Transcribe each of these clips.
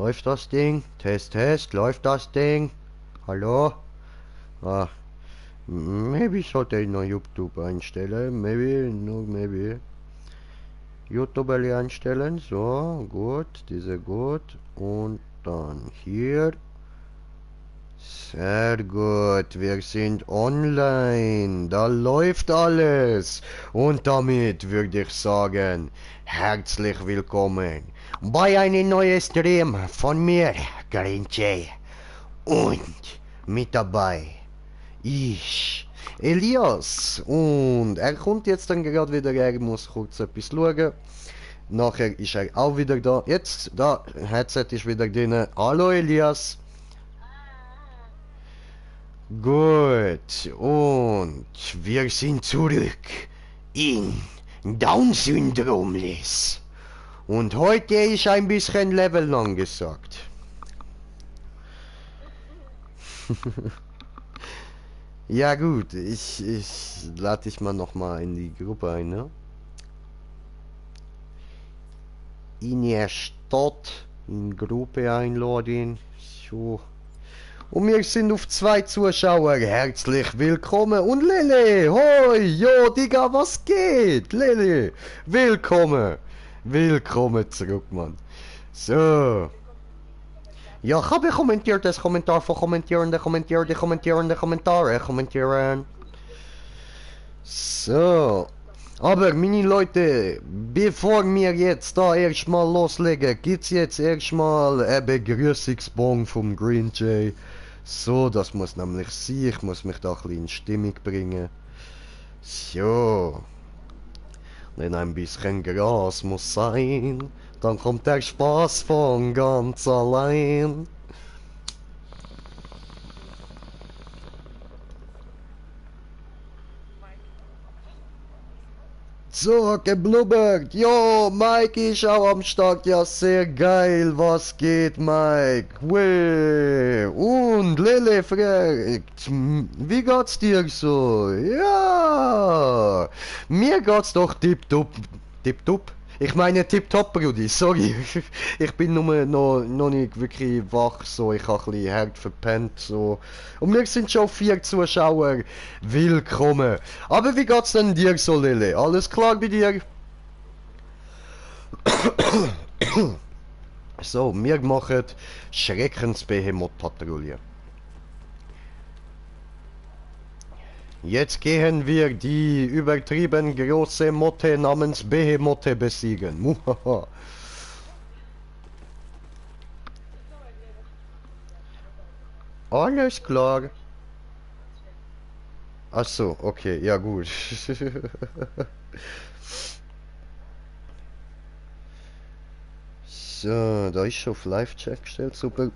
Läuft das Ding? Test, Test, läuft das Ding? Hallo? Ah, maybe sollte ich noch YouTube einstellen. Maybe, nur maybe. YouTube einstellen. So, gut, diese gut. Und dann hier. Sehr gut, wir sind online. Da läuft alles. Und damit würde ich sagen, herzlich willkommen bei einem neuen Stream von mir, Green Jay. Und mit dabei ich, Elias. Und er kommt jetzt dann gerade wieder, er muss kurz etwas schauen. Nachher ist er auch wieder da. Jetzt, da, Headset ist wieder drin. Hallo Elias. Gut, und wir sind zurück in Down-Syndrom-Les. Und heute ist ein bisschen Level angesagt. Ja gut, ich lade dich mal nochmal in die Gruppe ein, ne? In der Stadt, in Gruppe einladen, so. Und wir sind auf 2 Zuschauer. Herzlich willkommen. Und Lele, hoi, jo, Digga, was geht? Lele, willkommen. Willkommen zurück, Mann. So. Ja, ich habe kommentiert, das Kommentar von Kommentierende, Kommentare, kommentieren. So. Aber, meine Leute, bevor wir jetzt da erstmal loslegen, gibt's jetzt erstmal ein Begrüßungsbon vom Green Jay. So, das muss nämlich sein. Ich muss mich da ein bisschen in Stimmung bringen. So. Denn ein bisschen Gras muss sein. Dann kommt der Spaß von ganz allein. So, geblubbert. Jo, Mike ist auch am Start. Ja, sehr geil. Was geht, Mike? Weh. Und Lele fragt, wie geht's dir so? Ja, mir geht's doch tipptopp. Tipptopp? Ich meine tipptopp, Brudi. Sorry. Ich bin nur noch nicht wirklich wach. So, ich habe ein bisschen hart verpennt. So. Und wir sind schon 4 Zuschauer. Willkommen. Aber wie geht's denn dir so, Lele? Alles klar bei dir? So, wir machen Schreckensbehemoth-Patrouille. Jetzt gehen wir die übertrieben große Motte namens Behemotte besiegen. Muhaha. Alles klar. Ach so, okay, ja gut. So, da ist schon auf Live-Chat gestellt, super.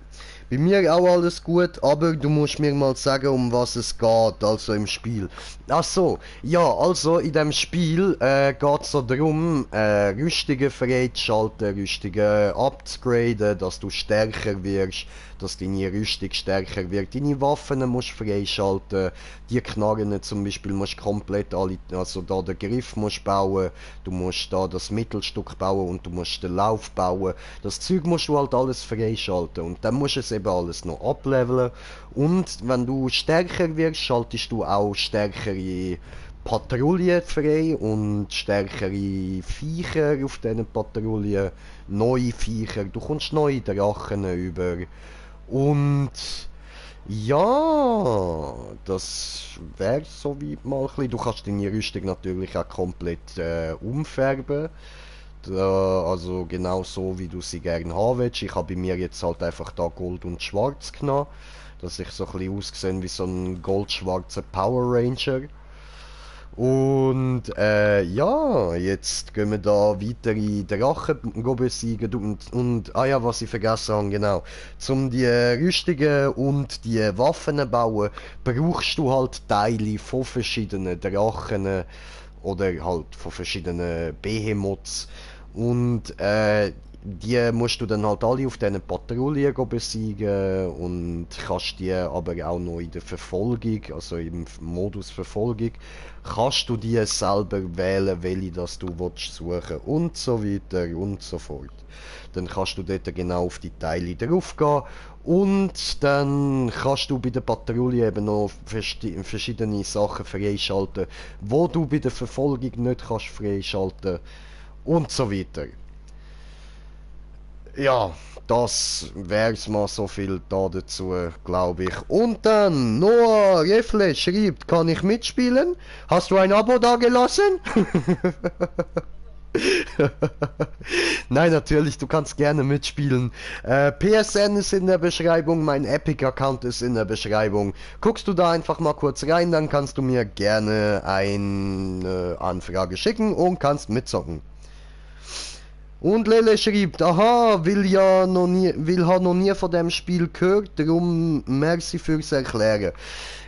Bei mir auch alles gut, aber du musst mir mal sagen, um was es geht, also im Spiel. Ach so, ja, also in dem Spiel geht es so darum, Rüstungen freizuschalten, Rüstungen abzugraden, dass du stärker wirst, dass deine Rüstung stärker wird. Deine Waffen musst du freischalten, die Knarren zum Beispiel musst du komplett alle, also da den Griff musst du bauen, du musst da das Mittelstück bauen und du musst den Lauf bauen. Das Zeug musst du halt alles freischalten und dann musst du es eben alles noch ableveln. Und wenn du stärker wirst, schaltest du auch stärkere Patrouillen frei und stärkere Viecher auf diesen Patrouillen, neue Viecher, du kommst neue Drachen über. Und ja, das wäre so wie mal ein bisschen. Du kannst deine Rüstung natürlich auch komplett umfärben. Also genau so, wie du sie gerne haben willst. Ich habe bei mir jetzt halt einfach da Gold und Schwarz genommen, dass ich so ein bisschen ausgesehen wie so ein goldschwarzer Power Ranger. Und ja, jetzt gehen wir da weitere Drachen besiegen ah ja, was ich vergessen habe, genau. Zum die Rüstungen und die Waffen bauen, brauchst du halt Teile von verschiedenen Drachen oder halt von verschiedenen Behemoths. Und die musst du dann halt alle auf diesen Patrouillen besiegen und kannst die aber auch noch in der Verfolgung, also im Modus Verfolgung, kannst du die selber wählen, welche das du willst suchen und so weiter und so fort. Dann kannst du dort genau auf die Teile drauf gehen und dann kannst du bei der Patrouille eben noch verschiedene Sachen freischalten, wo du bei der Verfolgung nicht kannst freischalten und so weiter. Ja, das wär's mal so viel da dazu, glaube ich. Und dann, Noah Refle schreibt, kann ich mitspielen? Hast du ein Abo dagelassen? Nein, natürlich, du kannst gerne mitspielen. PSN ist in der Beschreibung, mein Epic-Account ist in der Beschreibung. Guckst du da einfach mal kurz rein, dann kannst du mir gerne eine Anfrage schicken und kannst mitzocken. Und Lele schreibt, aha, hat noch nie von dem Spiel gehört, darum merci fürs Erklären.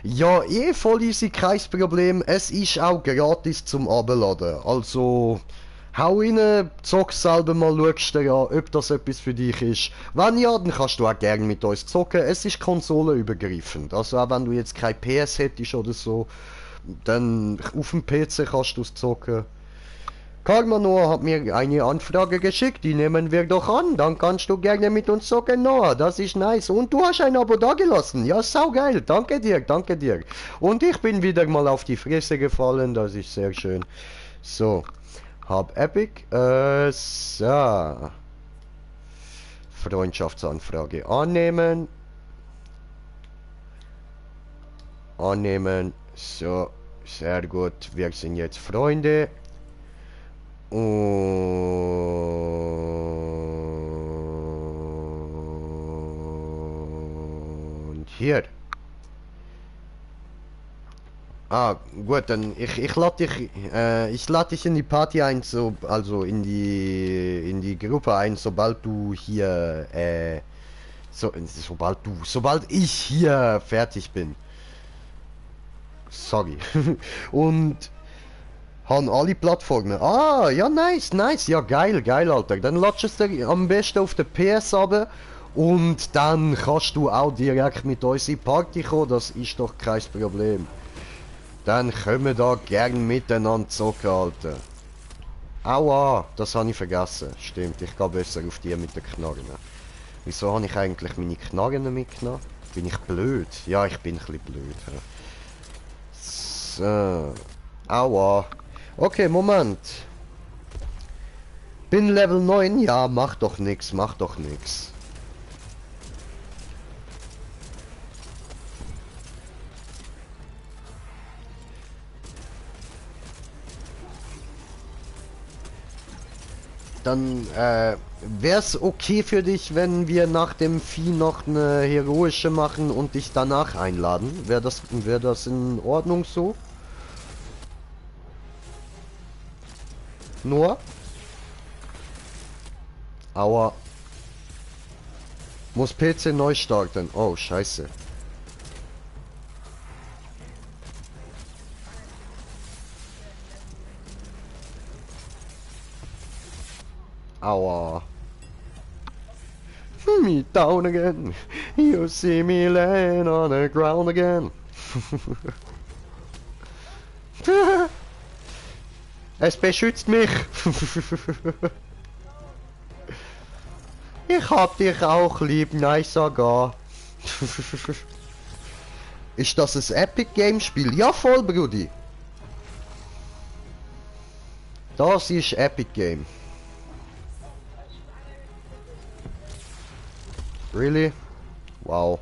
Ja, voll easy, kein Problem, es ist auch gratis zum Abladen, also hau rein, zock selber mal, schaust dir an, ob das etwas für dich ist. Wenn ja, dann kannst du auch gerne mit uns zocken, es ist konsolenübergreifend, also auch wenn du jetzt kein PS hättest oder so, dann auf dem PC kannst du es zocken. Karma Noah hat mir eine Anfrage geschickt, die nehmen wir doch an, dann kannst du gerne mit uns zocken, Noah, das ist nice. Und du hast ein Abo dagelassen, ja saugeil, danke dir, danke dir. Und ich bin wieder mal auf die Fresse gefallen, das ist sehr schön. So, hab Epic, so. Freundschaftsanfrage annehmen. Annehmen, so, sehr gut, wir sind jetzt Freunde. Und hier. Ah, gut, dann ich lade dich in die Party ein, so, also in die Gruppe ein, sobald du hier sobald ich hier fertig bin. Sorry. Und haben alle Plattformen. Ah, ja, nice, nice. Ja, geil, geil, Alter. Dann latschst du am besten auf der PS runter und dann kannst du auch direkt mit uns in die Party kommen. Das ist doch kein Problem. Dann können wir da gern miteinander zocken, Alter. Aua, das habe ich vergessen. Stimmt, ich gehe besser auf die mit den Knarren. Wieso habe ich eigentlich meine Knarren mitgenommen? Bin ich blöd? Ja, ich bin ein bisschen blöd. So. Aua. Okay, Moment. Bin Level 9? Ja, mach doch nix, mach doch nix. Dann wär's okay für dich, wenn wir nach dem Vieh noch eine heroische machen und dich danach einladen? Wär das in Ordnung so? Nur? Aua. Muss PC neu starten. Oh, scheiße. Aua. Me down again. You see me laying on the ground again. Es beschützt mich. Ich hab dich auch lieb, nice Saga. Ist das ein Epic Game Spiel? Ja voll, Brudi. Das ist Epic Game. Really? Wow.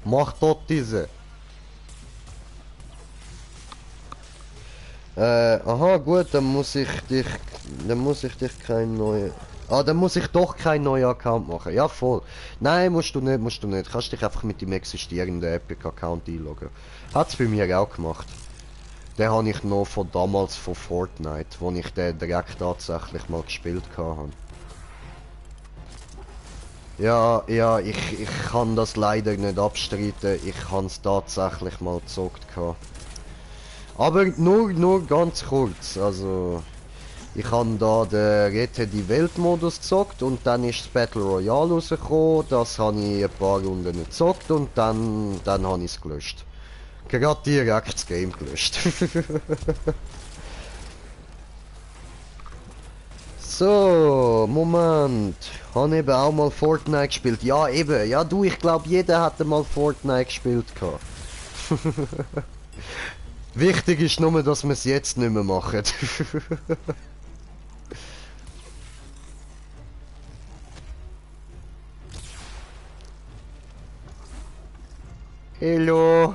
Mach dort diese. Aha, gut, dann muss ich dich kein neuer. Ah, dann muss ich doch keinen neuen Account machen. Ja, voll. Nein, musst du nicht. Kannst dich einfach mit dem existierenden Epic-Account einloggen. Hat's bei mir auch gemacht. Den habe ich noch von damals von Fortnite, wo ich den direkt tatsächlich mal gespielt habe. Ja, ich kann das leider nicht abstreiten. Ich habe es tatsächlich mal gezockt gehabt. Aber nur ganz kurz. Also, ich habe da den Rette die Welt-Modus gezockt und dann ist das Battle Royale rausgekommen. Das habe ich ein paar Runden nicht gezockt und dann habe ich es gelöscht. Gerade direkt das Game gelöscht. So, Moment. Habe eben auch mal Fortnite gespielt. Ja, eben. Ja, du, ich glaube, jeder hatte mal Fortnite gespielt gehabt. Wichtig ist nur, dass wir es jetzt nicht mehr machen. Hallo.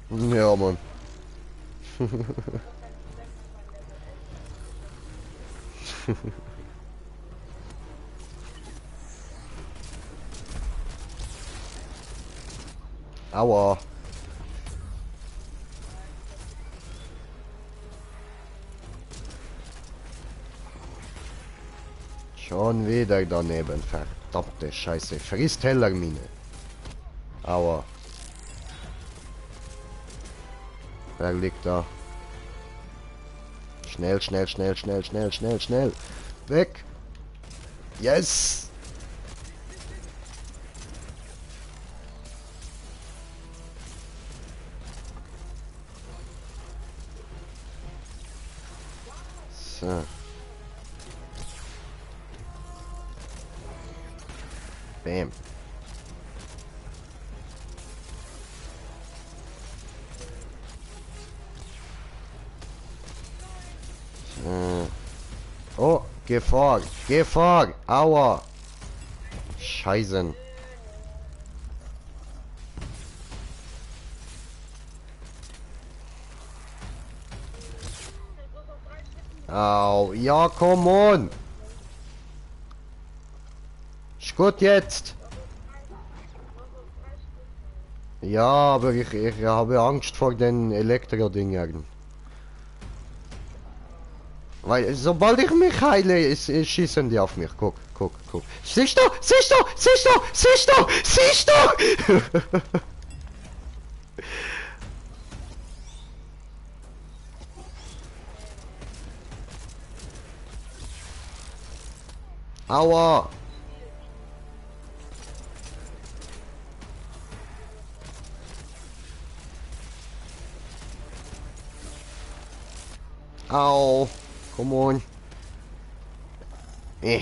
Ja, Mann. Aua. Schon wieder daneben. Verdammte Scheiße. Frisst Tellermine. Aua. Wer liegt da? Schnell, schnell, schnell, schnell, schnell, schnell, schnell. Weg. Yes. So. Bam. So. Oh, Gefahr. Gefahr. Aua. Scheißen. Au. Ja, come on. Ist gut jetzt. Ja, aber ich habe Angst vor den Elektrodingern. Weil sobald ich mich heile, schießen die auf mich. Guck, guck, guck. Siehst du? Siehst du? Siehst du? Siehst du? Siehst du? Aua. Au. Come on. Äh,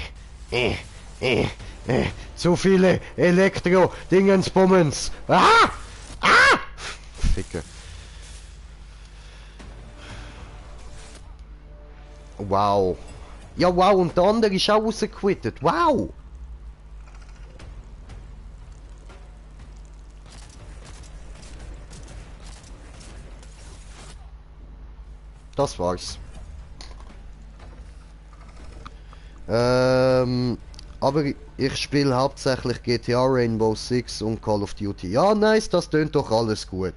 äh, äh, Zu viele Elektro-Dingensbummens. Ah! Ah! Ficke. Wow. Ja, wow, und der andere ist auch rausgequittet. Wow! Das war's. Aber ich spiele hauptsächlich GTA, Rainbow Six und Call of Duty. Ja, nice, das tönt doch alles gut.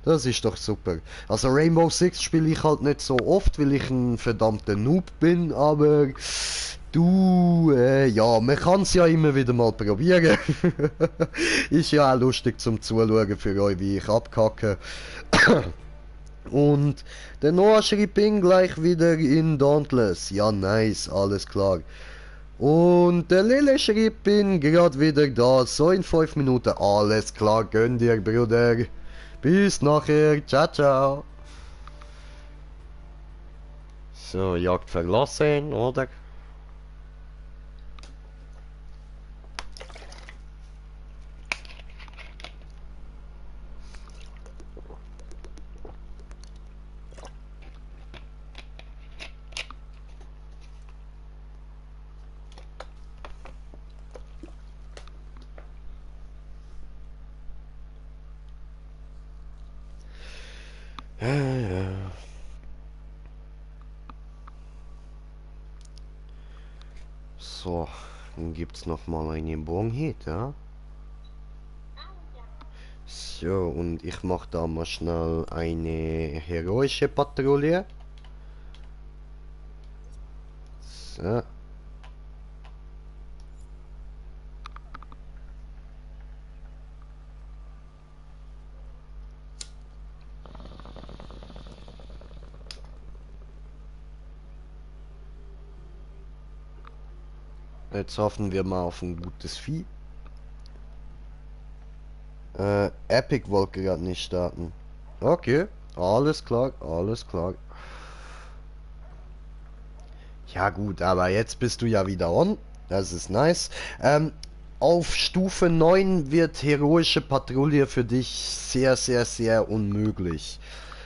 Das ist doch super. Also Rainbow Six spiele ich halt nicht so oft, weil ich ein verdammter Noob bin, aber du, ja, man kann es ja immer wieder mal probieren. Ist ja auch lustig zum Zuschauen für euch, wie ich abkacke. Und der Noah schrieb ihn gleich wieder in Dauntless. Ja, nice, alles klar. Und der Lille schrieb ihn gerade wieder da, so in 5 Minuten. Alles klar, gönn dir, Bruder. Bis nachher, ciao, ciao. So, Jagd verlassen, oder? Ja, ja. So, dann gibt's noch mal eine Bon-Hit, ja? So, und ich mache da mal schnell eine heroische Patrouille. So. Jetzt hoffen wir mal auf ein gutes Vieh. Epic wollte gerade nicht starten. Okay, alles klar, alles klar. Ja gut, aber jetzt bist du ja wieder on. Das ist nice. Auf Stufe 9 wird heroische Patrouille für dich sehr, sehr, sehr unmöglich.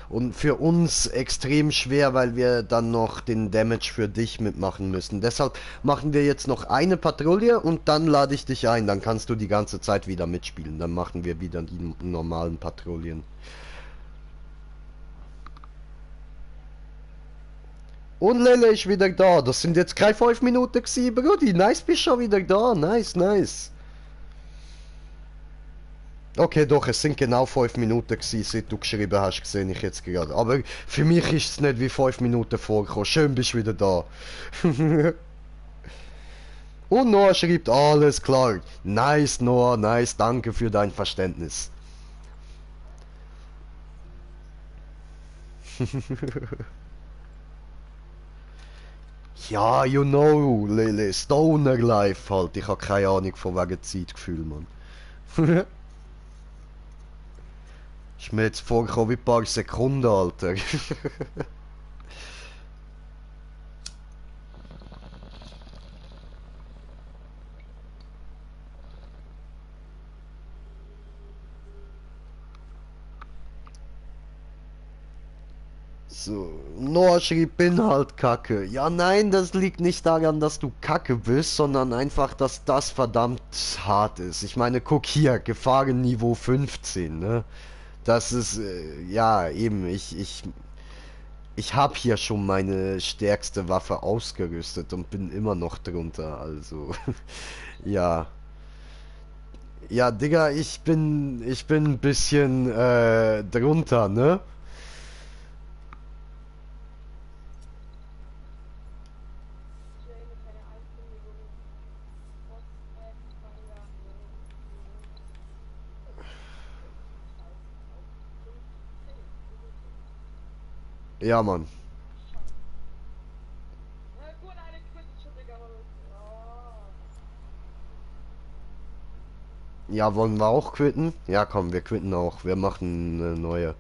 Und für uns extrem schwer, weil wir dann noch den Damage für dich mitmachen müssen. Deshalb machen wir jetzt noch eine Patrouille und dann lade ich dich ein. Dann kannst du die ganze Zeit wieder mitspielen. Dann machen wir wieder die normalen Patrouillen. Und Lele ist wieder da. Das sind jetzt keine 5 Minuten gewesen, Brudi. Nice, bist schon wieder da. Nice, nice. Okay, doch, es sind genau 5 Minuten gewesen, seit du geschrieben hast, sehe ich jetzt gerade. Aber für mich ist es nicht wie 5 Minuten vorgekommen. Schön, bist du wieder da. Und Noah schreibt, alles klar. Nice, Noah, nice, danke für dein Verständnis. Ja, you know, Lele, Stoner Life halt. Ich habe keine Ahnung von wegen Zeitgefühl, Mann. Ist mir jetzt vorgekommen wie ein paar Sekunden, Alter. So, Noah schrieb, bin halt kacke. Ja, nein, das liegt nicht daran, dass du kacke bist, sondern einfach, dass das verdammt hart ist. Ich meine, guck hier, Gefahrenniveau 15, ne? Das ist, ja, eben, ich habe hier schon meine stärkste Waffe ausgerüstet und bin immer noch drunter, also, ja. Ja, Digga, ich bin ein bisschen, drunter, ne? Ja, Mann. Ja, wollen wir auch quitten? Ja, komm, wir quitten auch. Wir machen eine neue.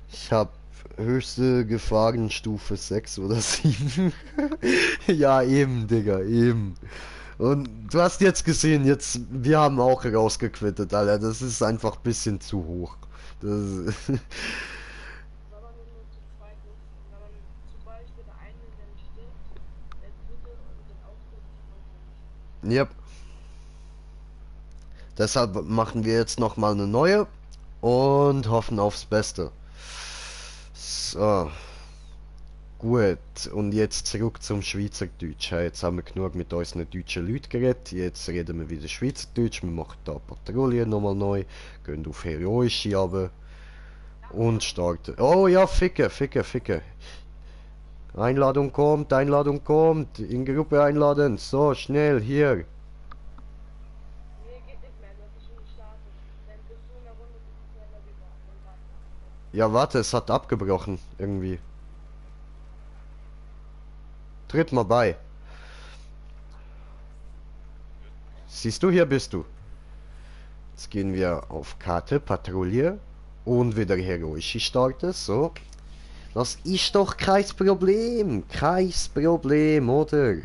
Ich habe höchste Gefahrenstufe 6 oder 7. Ja, eben, Digga, eben. Und du hast jetzt gesehen, jetzt, wir haben auch rausgequittet, Alter. Das ist einfach ein bisschen zu hoch. Das, yep. Deshalb machen wir jetzt nochmal eine neue und hoffen aufs Beste. So. Gut, und jetzt zurück zum Schweizerdeutsch. Jetzt haben wir genug mit unseren deutschen Leuten geredet. Jetzt reden wir wieder Schweizerdeutsch. Wir machen da Patrouille nochmal neu, gehen auf heroische runter und starten. Oh ja, ficke, ficke, ficke. Einladung kommt, Einladung kommt. In Gruppe einladen. So, schnell, hier. Ja, warte, es hat abgebrochen. Irgendwie. Tritt mal bei. Siehst du, hier bist du. Jetzt gehen wir auf Karte, Patrouille und wieder heroische starten. So. Das ist doch kein Problem. Kein Problem, oder?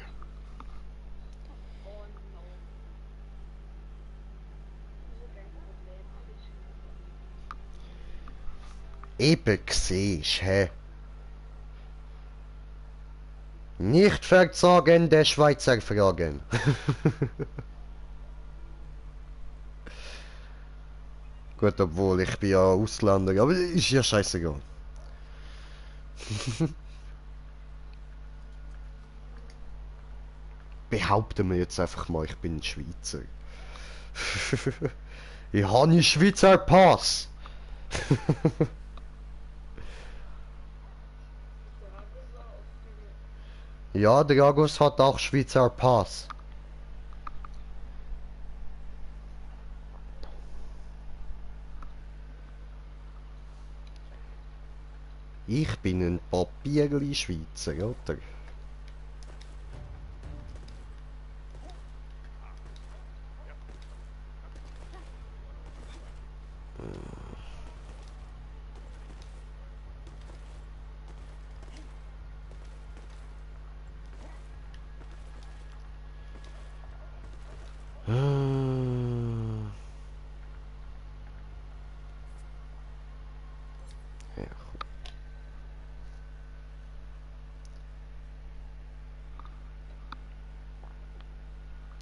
Eben siehst, hä? Nicht verzagen, der Schweizer fragen. Gut, obwohl ich bin ja Ausländer, aber ist ja scheißegal. Behaupten wir jetzt einfach mal, ich bin Schweizer. Ich habe einen Schweizer Pass. Ja, Dragos hat auch Schweizer Pass. Ich bin ein Papierli Schweizer, oder?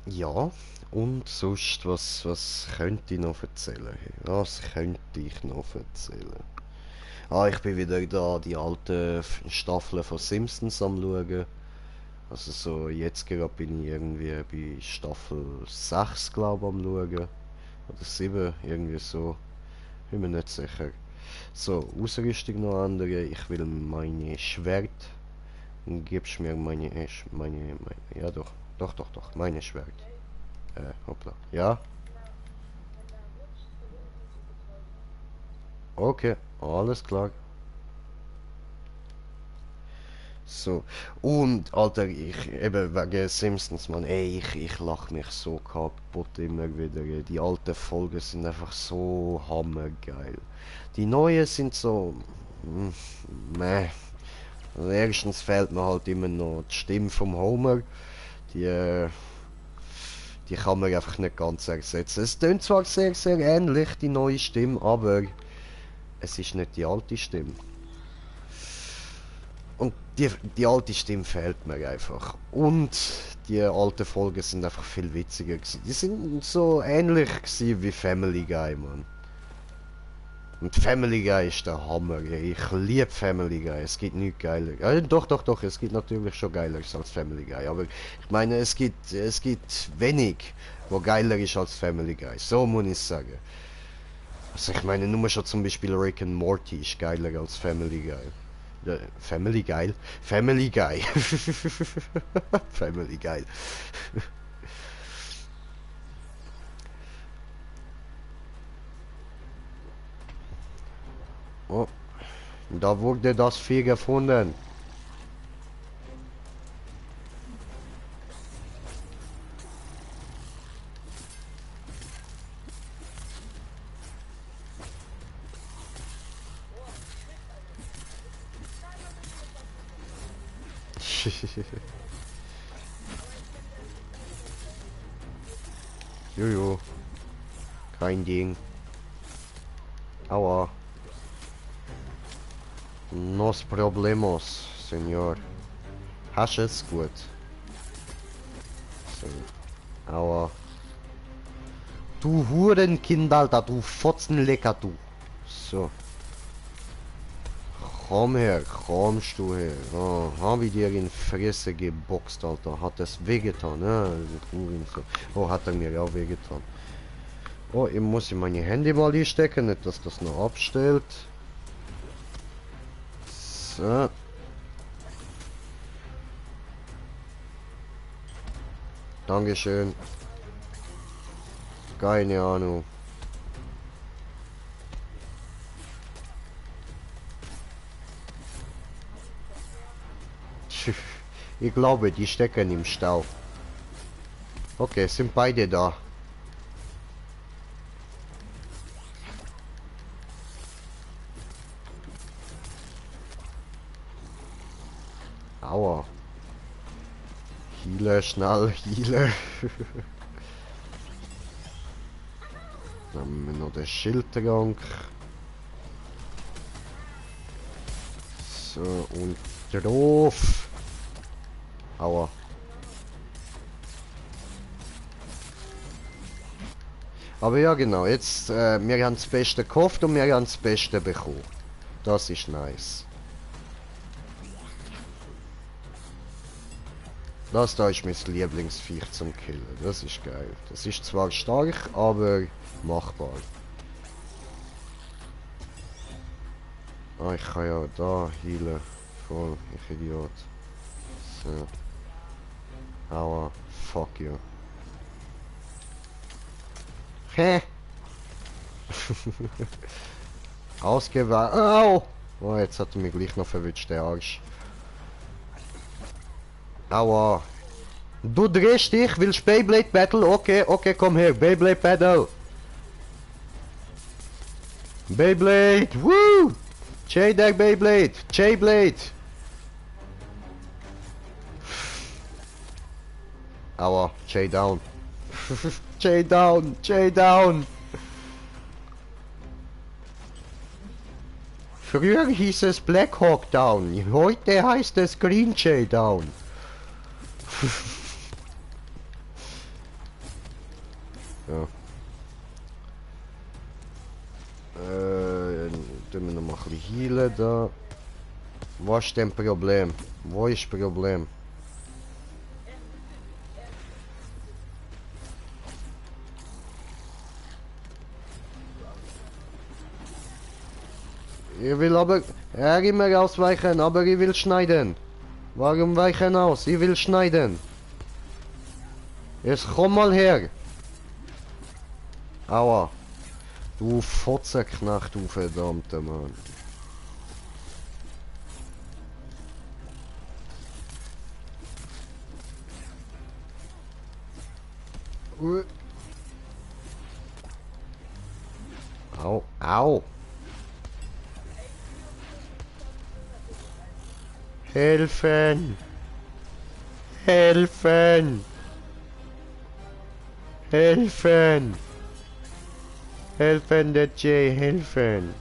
Ja, und sonst, was könnte ich noch erzählen? Was könnte ich noch erzählen? Ah, ich bin wieder da, die alten Staffeln von Simpsons am schauen. Also so, jetzt gerade bin ich irgendwie bei Staffel 6, glaube ich, am schauen. Oder 7, irgendwie so. Bin mir nicht sicher. So, Ausrüstung noch andere. Ich will meine Schwert. Gibst mir meine, ja doch. Doch, meine Schwert. Hoppla. Ja? Okay, alles klar. So, und Alter, ich, eben wegen Simpsons, man, ey, ich lach mich so kaputt immer wieder. Die alten Folgen sind einfach so hammergeil. Die neuen sind so, meh. Also erstens fehlt mir halt immer noch die Stimme vom Homer. Die, die kann man einfach nicht ganz ersetzen. Es tönt zwar sehr ähnlich, die neue Stimme, aber es ist nicht die alte Stimme. Und die alte Stimme fehlt mir einfach. Und die alten Folgen sind einfach viel witziger gewesen. Die sind so ähnlich gewesen wie Family Guy, Mann. Und Family Guy ist der Hammer. Ey. Ich liebe Family Guy. Es gibt nichts geiler. Doch. Es gibt natürlich schon geileres als Family Guy. Aber ich meine, es gibt wenig, wo geiler ist als Family Guy. So muss ich sagen. Also ich meine, nur schon zum Beispiel Rick and Morty ist geiler als Family Guy. Family Guy? Family Guy. Family Guy. Oh, da wurde das Vieh gefunden. Jojo. Kein Ding. Aua. Nos problemos, Senor. Hast es gut. So. Aua. Du Hurenkind, Alter, du Fotzenlecker, du. So. Kommst du her. Oh, hab ich dir in die Fresse geboxt, Alter. Hat es wehgetan, ne? Oh, hat er mir auch wehgetan. Oh, ich muss in meine Handy mal hier stecken, nicht, dass das noch abstellt. So. Dankeschön. Keine Ahnung. Ich glaube, die stecken im Stau. Okay, sind beide da. Aua. Healer, schnell, Healer. Dann haben wir noch den Schildtrank. So, und drauf. Aua. Aber ja genau, jetzt, wir haben das Beste gekauft und wir haben das Beste bekommen. Das ist nice. Das da ist mein Lieblingsviech zum Killen. Das ist geil. Das ist zwar stark, aber machbar. Ah, ich kann ja da healen. Voll, ich Idiot. So. Aua, fuck you. Hä? Ausgeweicht. Au! Oh, jetzt hat er mich gleich noch verwünscht, der Arsch. Aua. Du drehst dich, willst Beyblade Battle? Okay, okay, komm her. Beyblade Battle. Beyblade, woo! J-Deck Beyblade, J-Blade. Aua, J-Down. J-Down, J-Down. Früher hieß es Black Hawk Down, heute heißt es Green Jay Down. Ja. Tun wir noch mal ein bisschen healen da. Was ist denn Problem? Wo ist das Problem? Ich will aber... immer ausweichen, aber ich will schneiden. Warum weichen aus? Ich will schneiden. Jetzt komm mal her. Aua. Du Fotzenknecht, du verdammter Mann. Au, au. Helfen! Helfen! Helfen! Helfen, der Jay, helfen!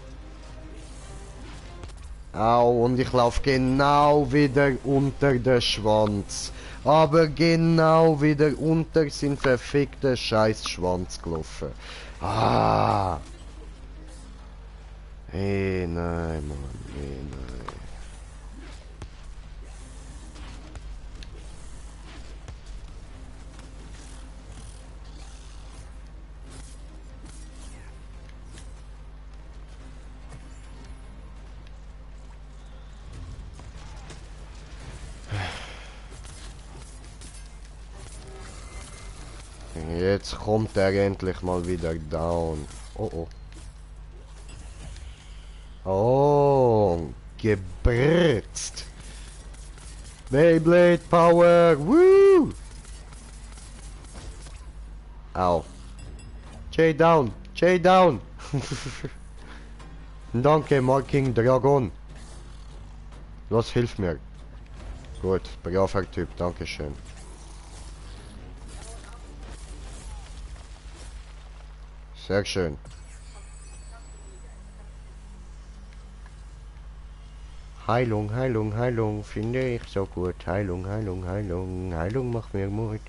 Au, und ich lauf genau wieder unter der Schwanz. Aber genau wieder unter sein verfickter Scheiß-Schwanz gelaufen. Ah! Hey, nein, Mann, hey, nein. Jetzt kommt er endlich mal wieder down. Oh oh. Oh, gebritzt. Beyblade Power. Woo! Au. J down. J down. Danke, Marking Dragon. Los, hilf mir. Gut, braver Typ, dankeschön. Sehr schön. Heilung, Heilung, Heilung, finde ich so gut. Heilung, Heilung, Heilung, Heilung macht mir Mut.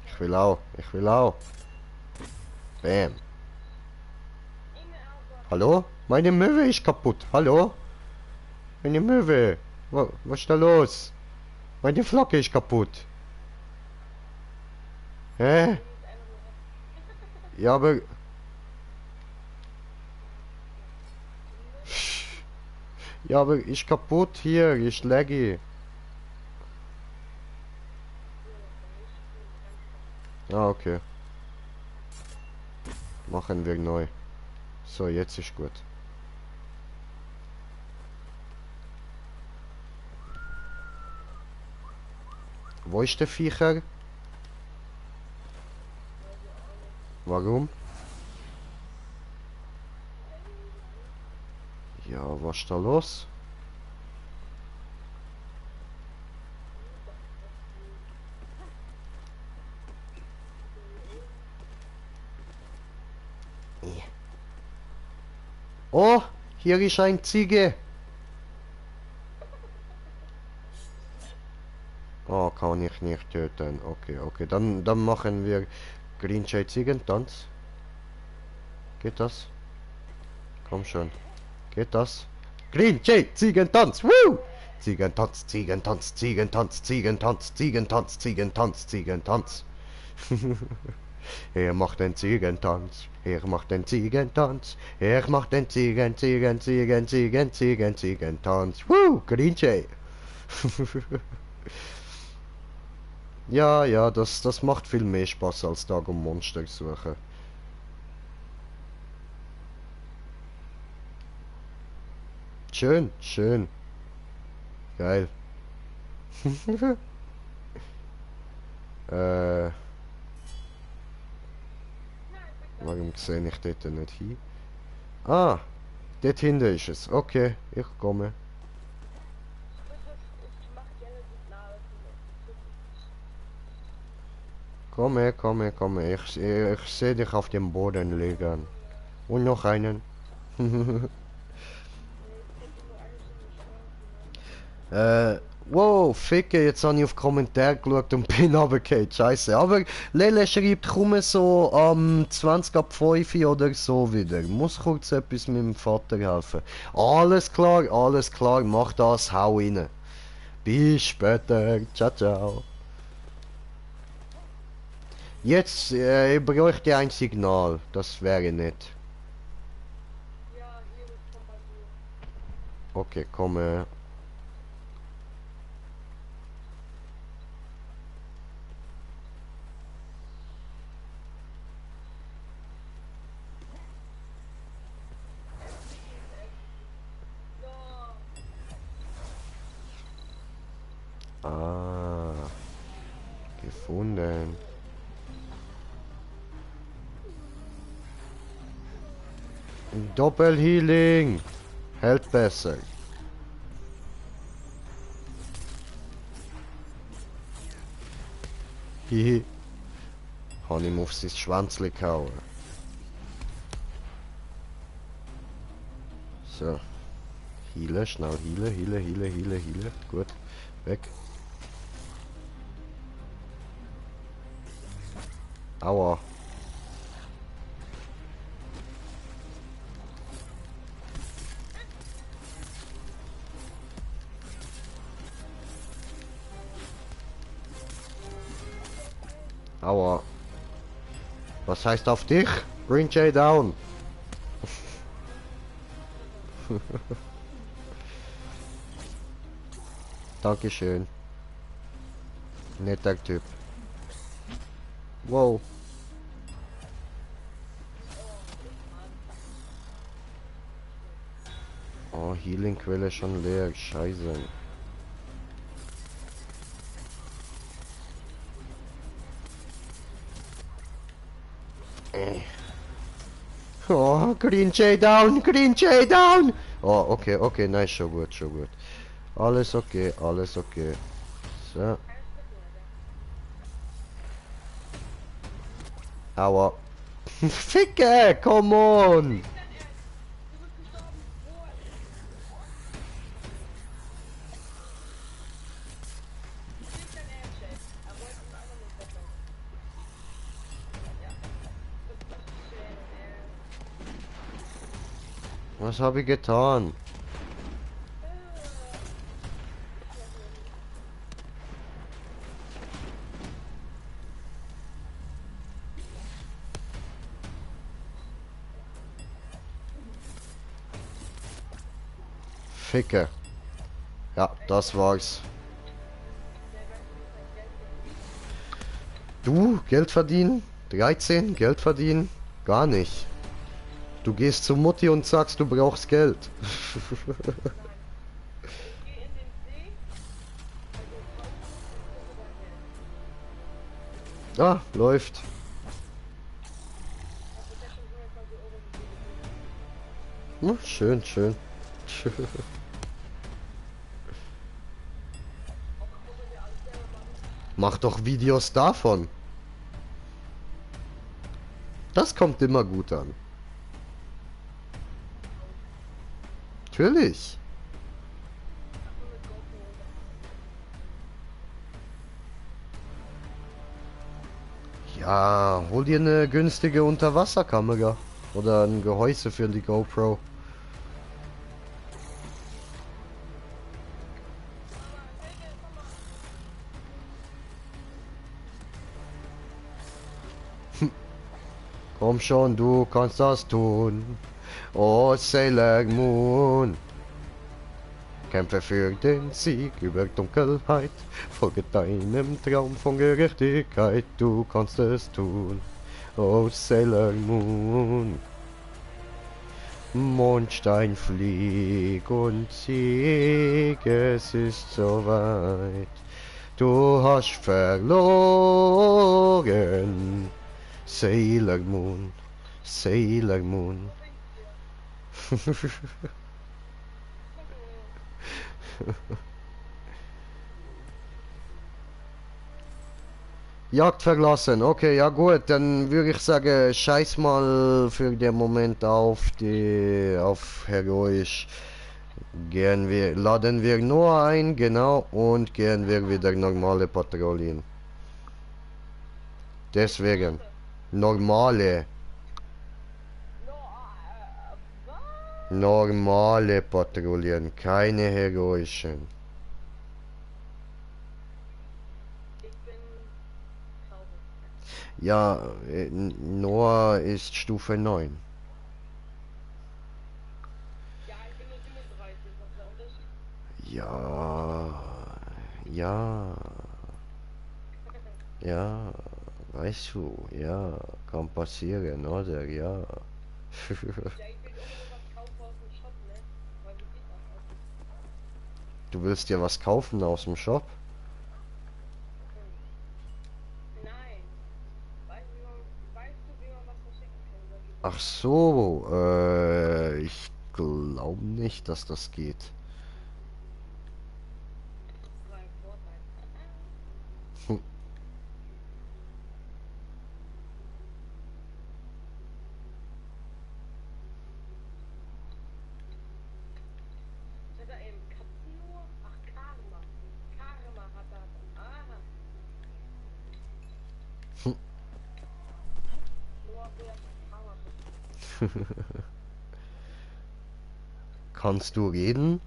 Ich will auch, ich will auch. Bam. Hallo? Meine Möwe ist kaputt. Hallo? Meine Möwe. Was ist da los? Meine Flocke ist kaputt. Hä? Ja, aber... Ja, aber ist kaputt hier. Ist laggy. Ah, okay. Machen wir neu. So, jetzt ist gut. Wo ist der Viecher? Warum? Ja, was ist da los? Oh, hier ist ein Ziege. Oh, kann ich nicht töten. Okay, okay. Dann machen wir Green Jade Ziegentanz. Geht das? Komm schon. Geht das? Green Jay, Ziegentanz, woo! Ziegentanz, Ziegentanz, Ziegentanz, Ziegentanz, Ziegentanz, Ziegentanz, Ziegentanz. Er macht den Ziegentanz, er macht den Ziegentanz, er macht den Ziegentanz, woo! Green Jay. Ja, ja, das macht viel mehr Spaß als Tag um Monster suchen. Schön, schön. Geil. Warum sehe ich dort nicht hin? Ah, dort hinten ist es. Okay, ich komme. Komme, komme, komme. Ich sehe dich auf dem Boden liegen. Und noch einen. Wow, Ficke, jetzt habe ich auf Kommentar geschaut und bin runtergefallen. Scheiße. Aber Lele schreibt, komme so am 20 ab 5 oder so wieder. Muss kurz etwas mit dem Vater helfen. Alles klar, mach das, hau rein. Bis später. Ciao, ciao. Jetzt, ich bräuchte ein Signal. Das wäre nett. Okay, komme. Ah, gefunden. Doppelhealing. Hält besser. Hihi. Habe ihm auf sein Schwänzli gehauen. So. Healen, schnell healen. Gut. Weg. Aua. Aua. Was heißt auf dich? Green Jay down. Dankeschön. Netter Typ. Wow. Oh, Healing-Quelle schon leer. Scheiße. Oh, Green Jay down, Green Jay down. Oh, okay, nice, schon gut. Alles okay. So. Aua. Ficke, come on. Was habe ich getan? Ficke. Ja, das war's. Du, Geld verdienen? 13, Geld verdienen? Gar nicht. Du gehst zu Mutti und sagst, du brauchst Geld. Ah, läuft. Oh, schön. Mach doch Videos davon. Das kommt immer gut an. Natürlich. Ja, hol dir eine günstige Unterwasserkamera. Oder ein Gehäuse für die GoPro. Komm schon, du kannst das tun. Oh, Sailor Moon. Kämpfe für den Sieg über Dunkelheit. Folge deinem Traum von Gerechtigkeit. Du kannst es tun. Oh, Sailor Moon. Mondstein, flieg und sieg, es ist soweit. Du hast verloren. Sailor Moon, Sailor Moon. Jagd verlassen. Okay, ja gut, dann würde ich sagen, scheiß mal für den Moment auf heroisch. Laden wir nur ein, genau, und gehen wir wieder normale Patrouillen. Deswegen, normale, normale Patrouillen, keine heroischen. Ja, Noah ist Stufe 9. Ja, ja, ja, weißt du, ja, kann passieren, oder? Ja. Du willst dir was kaufen aus dem Shop? Ach so, ich glaube nicht, dass das geht. Hm. Kannst du reden?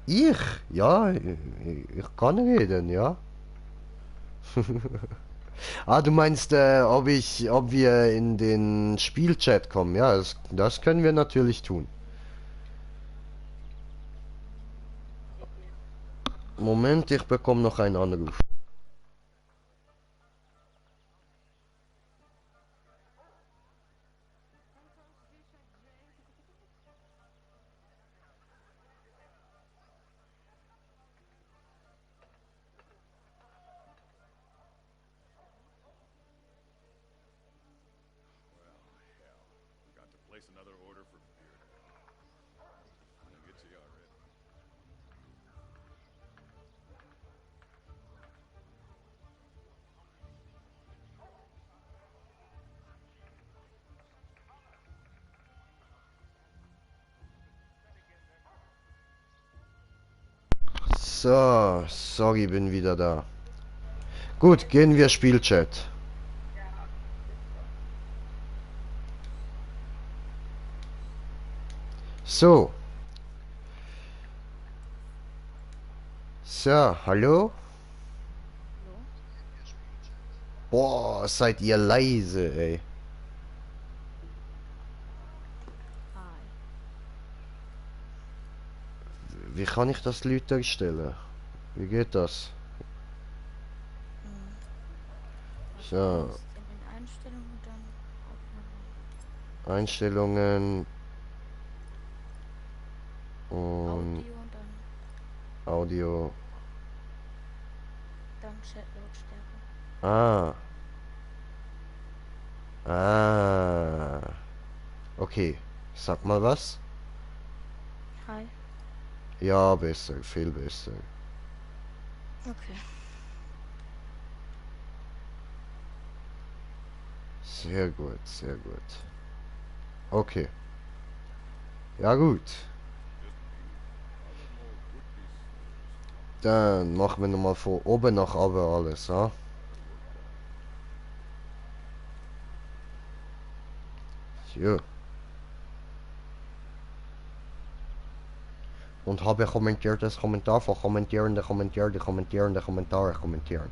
Ich? Ja, ich kann reden, ja. Ah, du meinst, ob wir in den Spielchat kommen? Ja, das können wir natürlich tun. Moment, ich bekomme noch einen Anruf. So, sorry, bin wieder da. Gut, gehen wir Spielchat. So. So, hallo? Boah, seid ihr leise, ey. Wie kann ich das lauter stellen? Wie geht das? So, In den Einstellungen dann Einstellungen und Audio und Audio. dann Chat-Lautstärke. Ah, ah. Okay, sag mal was. Hi. Ja, besser, viel besser. Okay. Sehr gut, sehr gut. Okay, ja gut. Dann machen wir nochmal von oben nach unten alles, ha? Ja. Und habe kommentiertes Kommentar von kommentierende Kommentare kommentieren.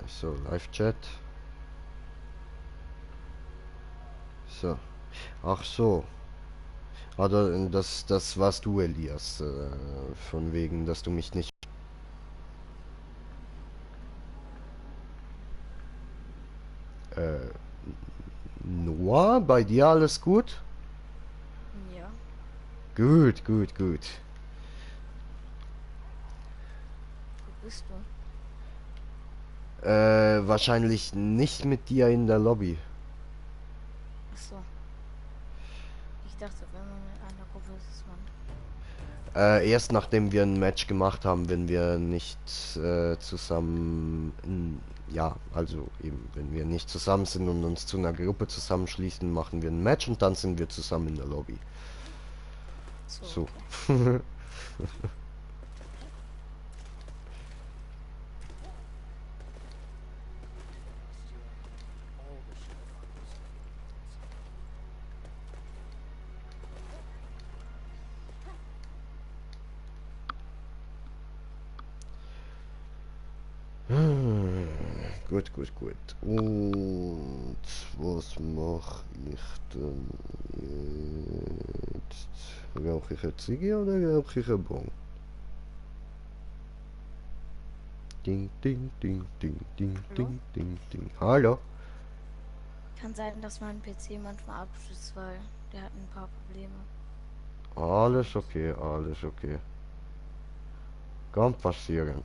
So, Live-Chat. So. Ach so. Das warst du, Elias. Von wegen, dass du mich nicht... Äh, Noah, bei dir alles gut? Ja. Gut, gut, gut. Wo bist du? Wahrscheinlich nicht mit dir in der Lobby. Ach so. Ich dachte, wenn man mit einer Gruppe ist, ist man. Erst nachdem wir ein Match gemacht haben, wenn wir nicht zusammen, ja, also eben, wenn wir nicht zusammen sind und uns zu einer Gruppe zusammenschließen, machen wir ein Match und dann sind wir zusammen in der Lobby. So, So. okay. Gut, gut, gut. Und was mache ich denn jetzt? Rauche ich eine Ziege oder rauche ich einen Bon? Ding, ding, ding, ding, ding, Hallo? ding, ding, ding. Hallo? Kann sein, dass mein PC manchmal abstürzt, weil der hat ein paar Probleme. Alles okay, alles okay. Kann passieren.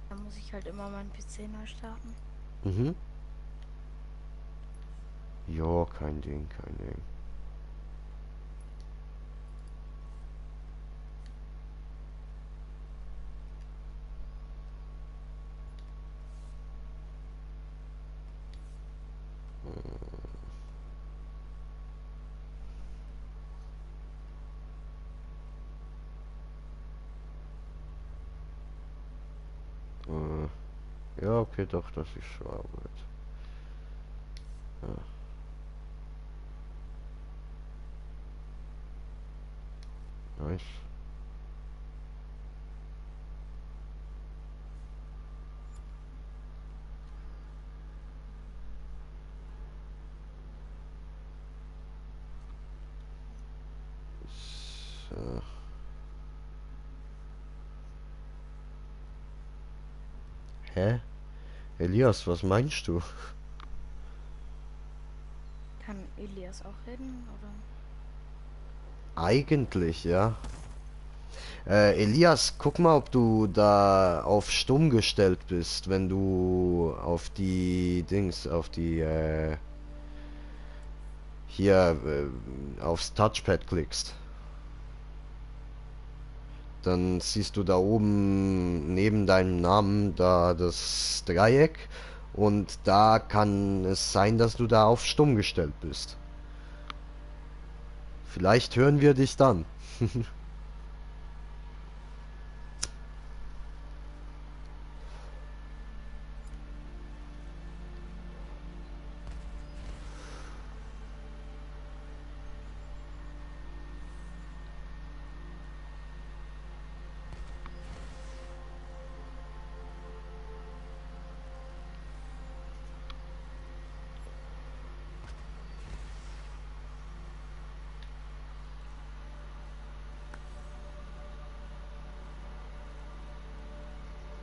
Da muss ich halt immer meinen PC neu starten. Mhm. Ja, kein Ding, kein Ding. Ja, okay, doch, das ist schon Arbeit. Ja. Nice. So. Hä? Elias, was meinst du? Kann Elias auch reden, oder? Eigentlich, ja. Elias, guck mal, ob du da auf stumm gestellt bist, wenn du auf die Dings, auf die, hier, aufs Touchpad klickst. Dann siehst du da oben neben deinem Namen da das Dreieck und da kann es sein, dass du da auf stumm gestellt bist. Vielleicht hören wir dich dann.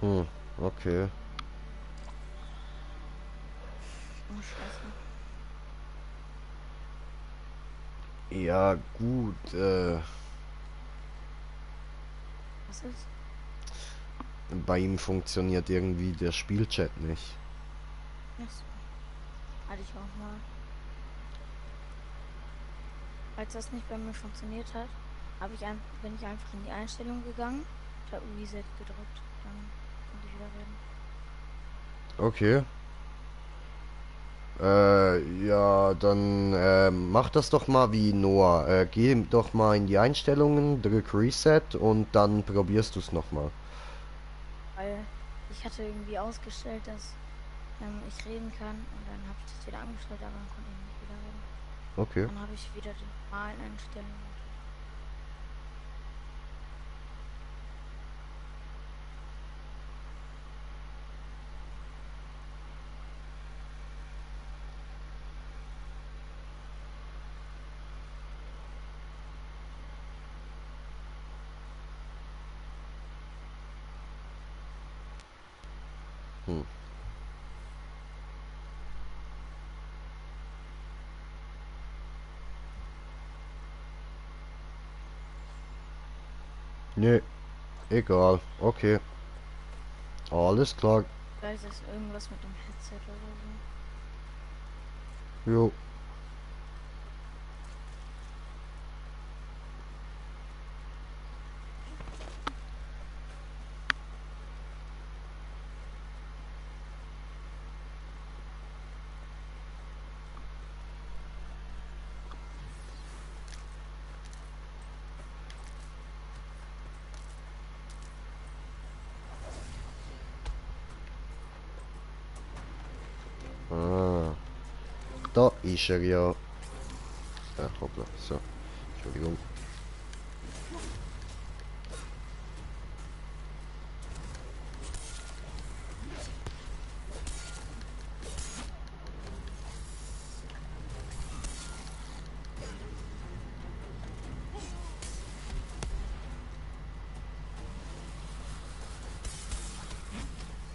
Hm, okay. Oh, scheiße. Ja, gut, Was ist? bei ihm funktioniert irgendwie der Spielchat nicht. Ach so. Hatte ich auch mal. Als das nicht bei mir funktioniert hat, bin ich einfach in die Einstellung gegangen. Ich habe Reset gedrückt. Dann konnte ich wieder reden. Okay. Ja, dann mach das doch mal wie Noah. Geh doch mal in die Einstellungen, drück Reset und dann probierst du es nochmal. Weil ich hatte irgendwie ausgestellt, dass ich reden kann und dann habe ich das wieder angestellt, aber dann konnte ich nicht wieder reden. Okay. Dann habe ich wieder die normalen Einstellungen. Hm. Nö, egal. Okay. Alles klar. Vielleicht ist irgendwas mit dem Headset oder so. Jo. Ah, da ist er ja. Hoppla. So. Entschuldigung.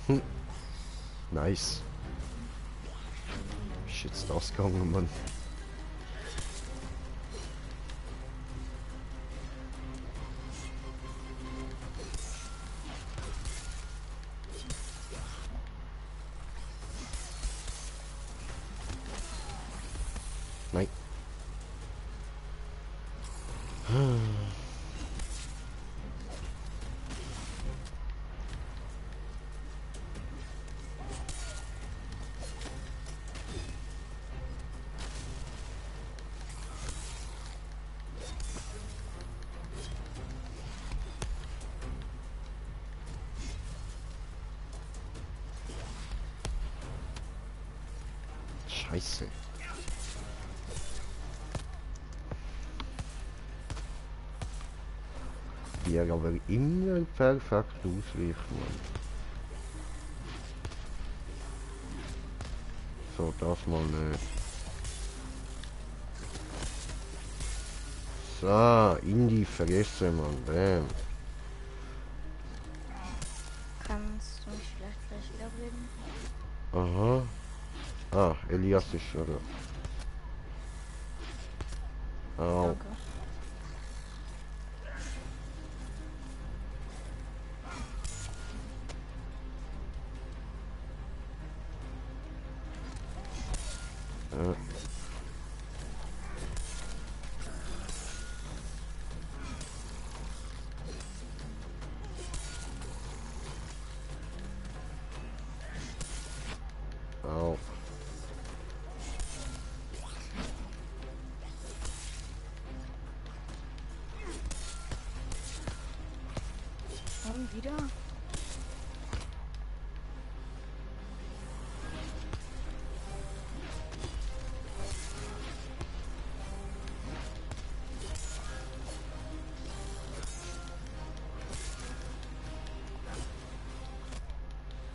Hm. Nice. Ist jetzt ausgegangen, Mann. Nein. Scheiße. Die aber immer perfekt ausweichen, Mann. So, das mal nicht. So, in die Fresse, Mann. Bam. Kannst du mich vielleicht gleich wiederbeleben? Aha. Ah, Elias ist schon da. Au. Danke. Ja. Au. Und wieder?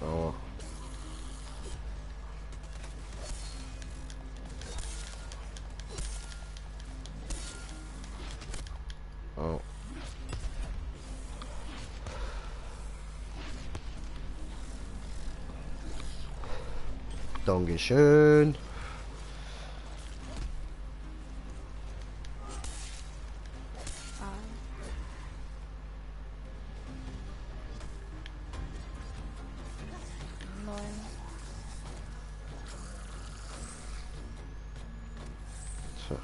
Au. Au. Dankeschön. Ah, 9. So.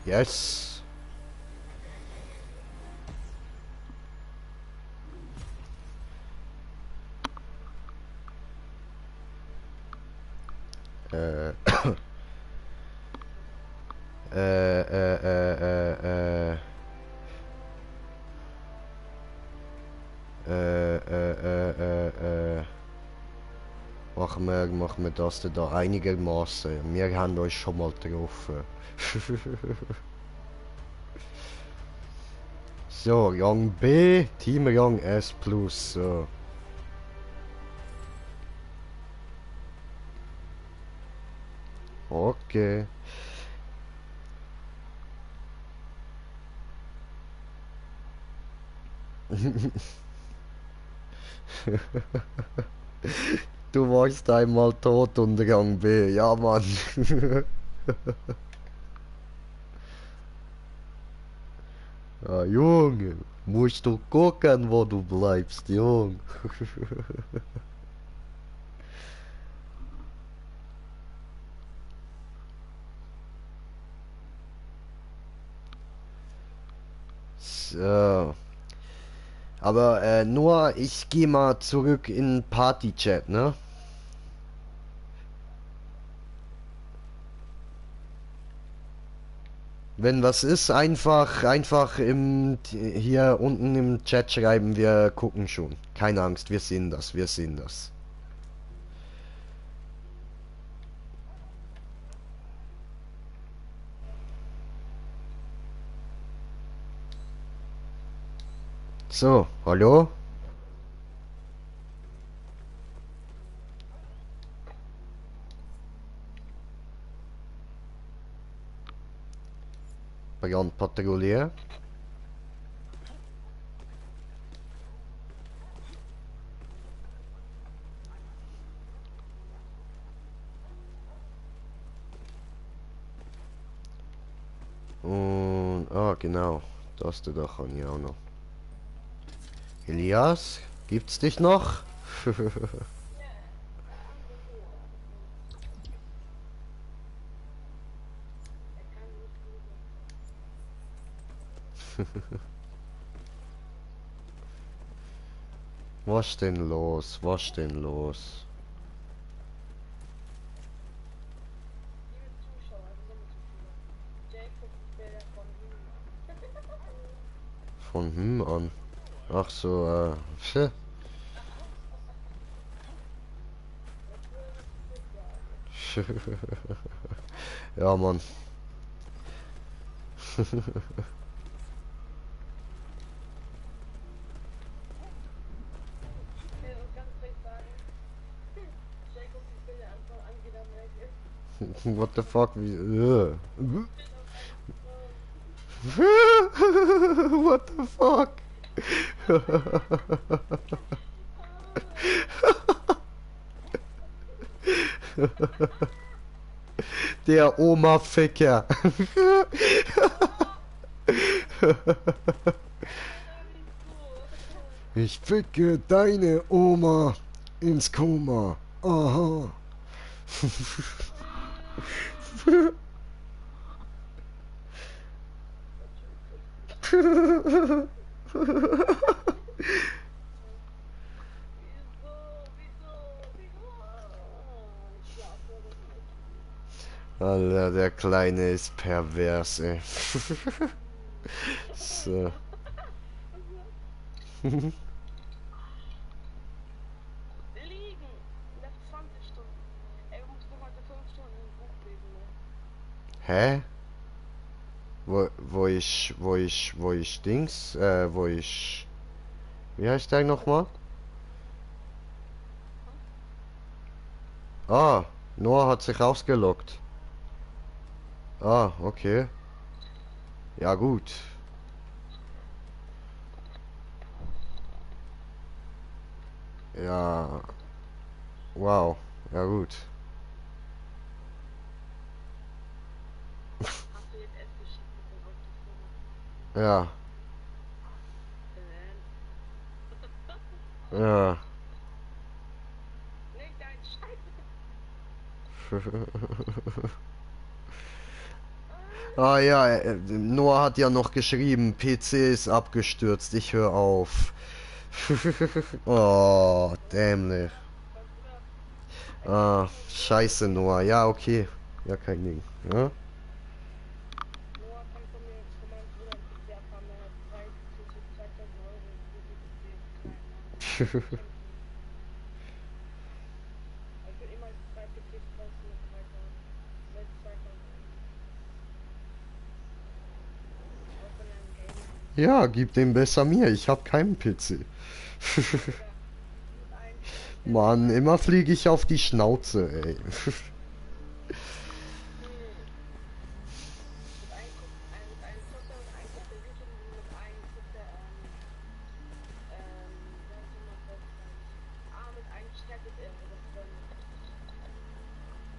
Yes. Äh. Äh, äh, äh, äh, äh. Machen wir das denn da einigermaßen. Wir haben euch schon mal getroffen. So, Rang B, Team Rang S plus. So. Okay. Du warst einmal tot und Rang B, ja Mann. Ja, Junge, musst du gucken, wo du bleibst, Junge. So. Aber nur, ich gehe mal zurück in Party-Chat, ne? Wenn was ist, einfach hier unten im Chat schreiben, wir gucken schon. Keine Angst, wir sehen das, wir sehen das. So, hallo? Brandpatrouille. Und, ah, genau. Das da kann ich auch noch. Elias, gibt's dich noch? Was denn los? Was denn los? Von an. Ach so, pf. Ja, Mann. What the fuck? What the fuck? Der Oma-Ficker. Ich ficke deine Oma ins Koma. Aha. Alter, der Kleine ist pervers, ey. So. Hä? Wo ich Dings, wie heißt der nochmal? Ah, Noah hat sich ausgeloggt. Ah, okay. Ja, gut. Ja, wow. Ja, gut. Ja, ja. Ah ja, Noah hat ja noch geschrieben, PC ist abgestürzt, ich höre auf. Oh, dämlich. Ah, scheiße, Noah. Ja, okay. Ja, kein Ding. Ja? Ja, gib den besser mir. Ich hab keinen PC. Mann, immer fliege ich auf die Schnauze, ey.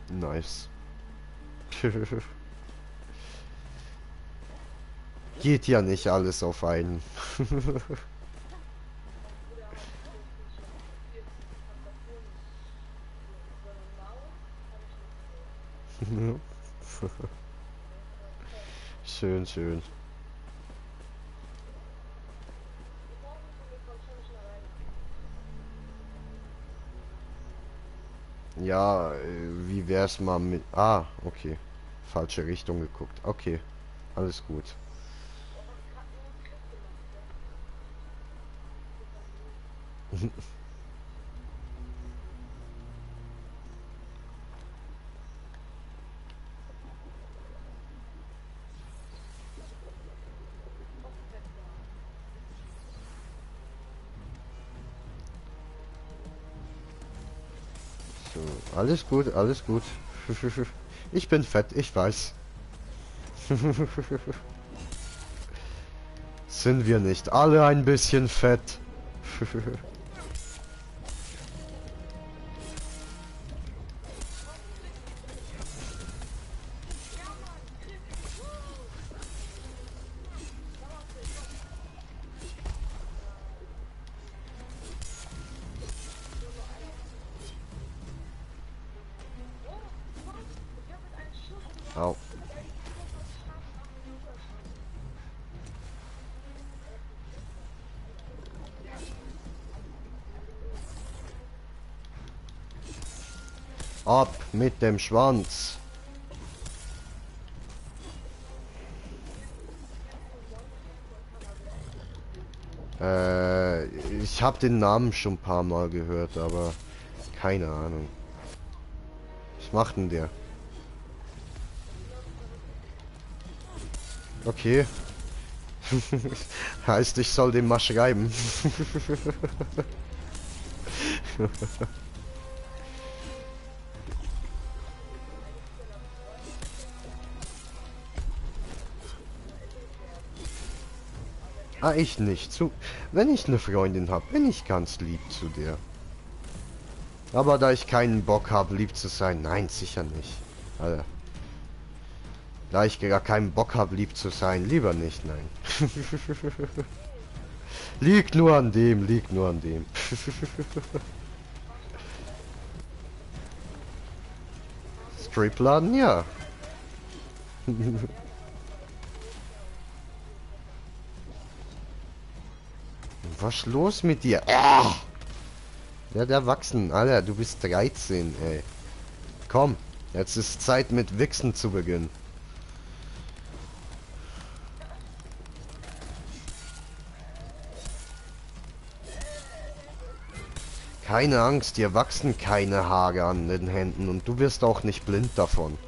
Nice. Geht ja nicht alles auf einen. Schön, schön. Ja, wie wär's mal mit... Ah, okay. Falsche Richtung geguckt. Okay, alles gut. So, alles gut, alles gut. Ich bin fett, ich weiß. Sind wir nicht alle ein bisschen fett? Au. Ab mit dem Schwanz. Ich habe den Namen schon ein paar Mal gehört, aber keine Ahnung. Was macht denn der? Okay. Heißt, ich soll dem mal schreiben. Ah, ich nicht. Wenn ich eine Freundin habe, bin ich ganz lieb zu der. Aber da ich keinen Bock habe, lieb zu sein, nein, sicher nicht. Alter. Da ich gar keinen Bock habe, lieb zu sein, lieber nicht, nein. Liegt nur an dem, liegt nur an dem. Stripladen, ja. Was ist los mit dir? Ah! Ja, der Erwachsenen, Alter, du bist 13, ey. Komm, jetzt ist Zeit mit Wichsen zu beginnen. Keine Angst, dir wachsen keine Haare an den Händen und du wirst auch nicht blind davon.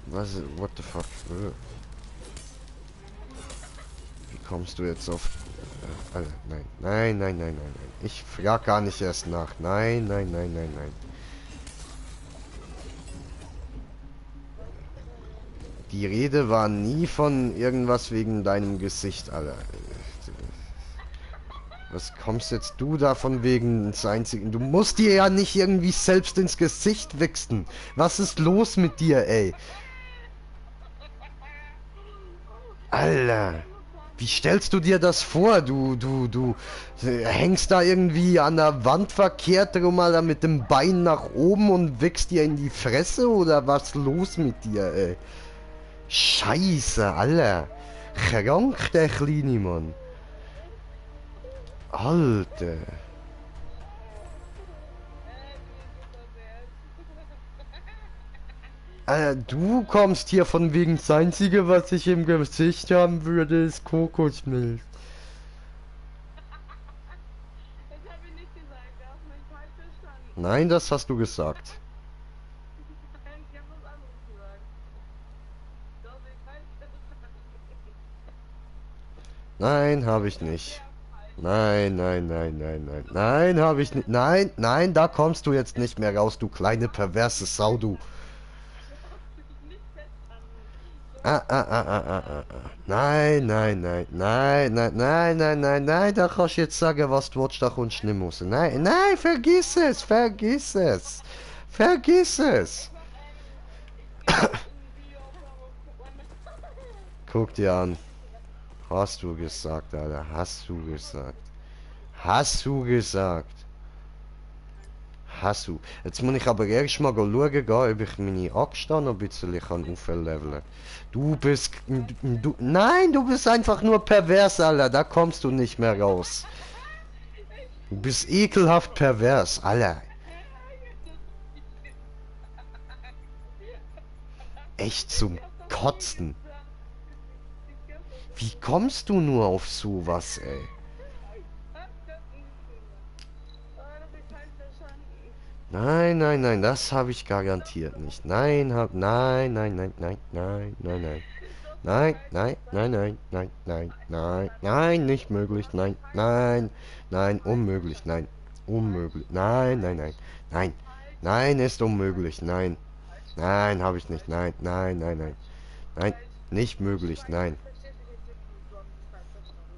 Was? What the fuck? Wie kommst du jetzt auf... nein. Nein, nein, nein, nein, nein. Ich frag gar nicht erst nach. Nein, nein, nein, nein, nein. Die Rede war nie von irgendwas wegen deinem Gesicht, Alter. Was kommst jetzt du davon wegen des Einzigen? Du musst dir ja nicht irgendwie selbst ins Gesicht wichsen. Was ist los mit dir, ey? Alter. Wie stellst du dir das vor? Du hängst da irgendwie an der Wand verkehrt rum, Alter, mit dem Bein nach oben und wächst dir in die Fresse oder was los mit dir, ey? Scheiße, Alter. Krank, der kleine Mann. Alter. Du kommst hier von wegen, das Einzige, was ich im Gesicht haben würde, ist Kokosmilch. Das habe ich nicht gesagt, du hast mich falsch verstanden. Nein, das hast du gesagt. Nein, ich habe was anderes gesagt. Du hast mich falsch verstanden. Nein, habe ich nicht. Nein, nein, nein, nein, nein. Nein, habe ich nicht. Nein, nein, da kommst du jetzt nicht mehr raus, du kleine perverse Sau, du. Du hast mich nicht verstanden. Du Ah, ah, ah, ah, ah, ah. Ah. Nein, nein, nein, nein, nein, nein, nein, nein, nein, da kannst du jetzt sagen, was du willst, da kommst du nicht raus. Nein, nein, vergiss es, vergiss es. Vergiss es. ich hab ein Video von Guck dir an. Hast du gesagt, Alter, hast du gesagt. Hast du gesagt. Hast du. Jetzt muss ich aber erst mal schauen, gehen, ob ich meine Axt noch ein bisschen aufleveln kann. Du bist... nein, du bist einfach nur pervers, Alter. Da kommst du nicht mehr raus. Du bist ekelhaft pervers, Alter. Echt zum Kotzen. Wie kommst du nur auf sowas, ey? Nein, nein, nein, das habe ich garantiert nicht. Nein, nein, nein, nein, nein, nein, nein, nein. Nein, nein, nein, nein, nein, nein, nein, nein, nicht möglich, nein, nein, nein, unmöglich, nein, unmöglich, nein, nein, nein, nein, nein, ist unmöglich, nein, nein, habe ich nicht, nein, nein, nein, nein, nein, nicht möglich, nein.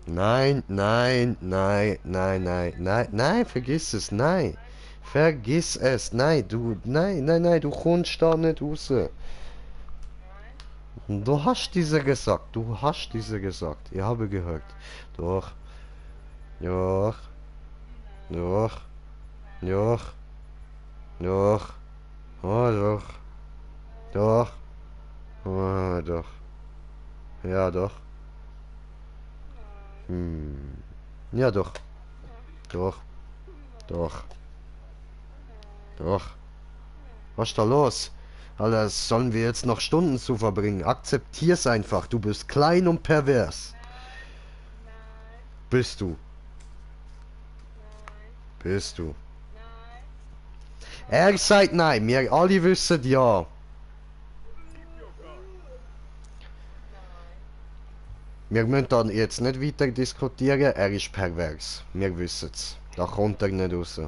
Nein, nein, nein, nein, nein, nein, nein, vergiss es, nein. Vergiss es, nein, du, nein, nein, nein, du kommst da nicht raus. Du hast diese gesagt, du hast diese gesagt. Ich habe gehört. Doch, doch, doch, doch, doch, oh doch, doch, oh doch, ja doch, ja doch, doch, doch, doch. Was ist da los? Alter, sollen wir jetzt noch Stunden zu verbringen? Akzeptier's einfach. Du bist klein und pervers. Bist du. Bist du. Er sagt nein. Wir alle wissen ja. Wir müssen dann jetzt nicht weiter diskutieren. Er ist pervers. Wir wissen's. Da kommt er nicht raus.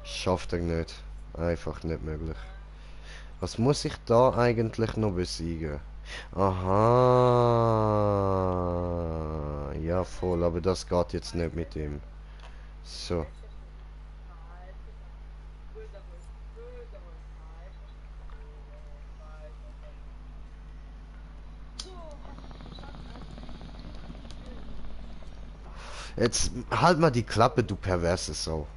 Schafft er nicht. Einfach nicht möglich. Was muss ich da eigentlich noch besiegen? Aha. Ja, voll, aber das geht jetzt nicht mit ihm. So. Jetzt halt mal die Klappe, du perverse Sau.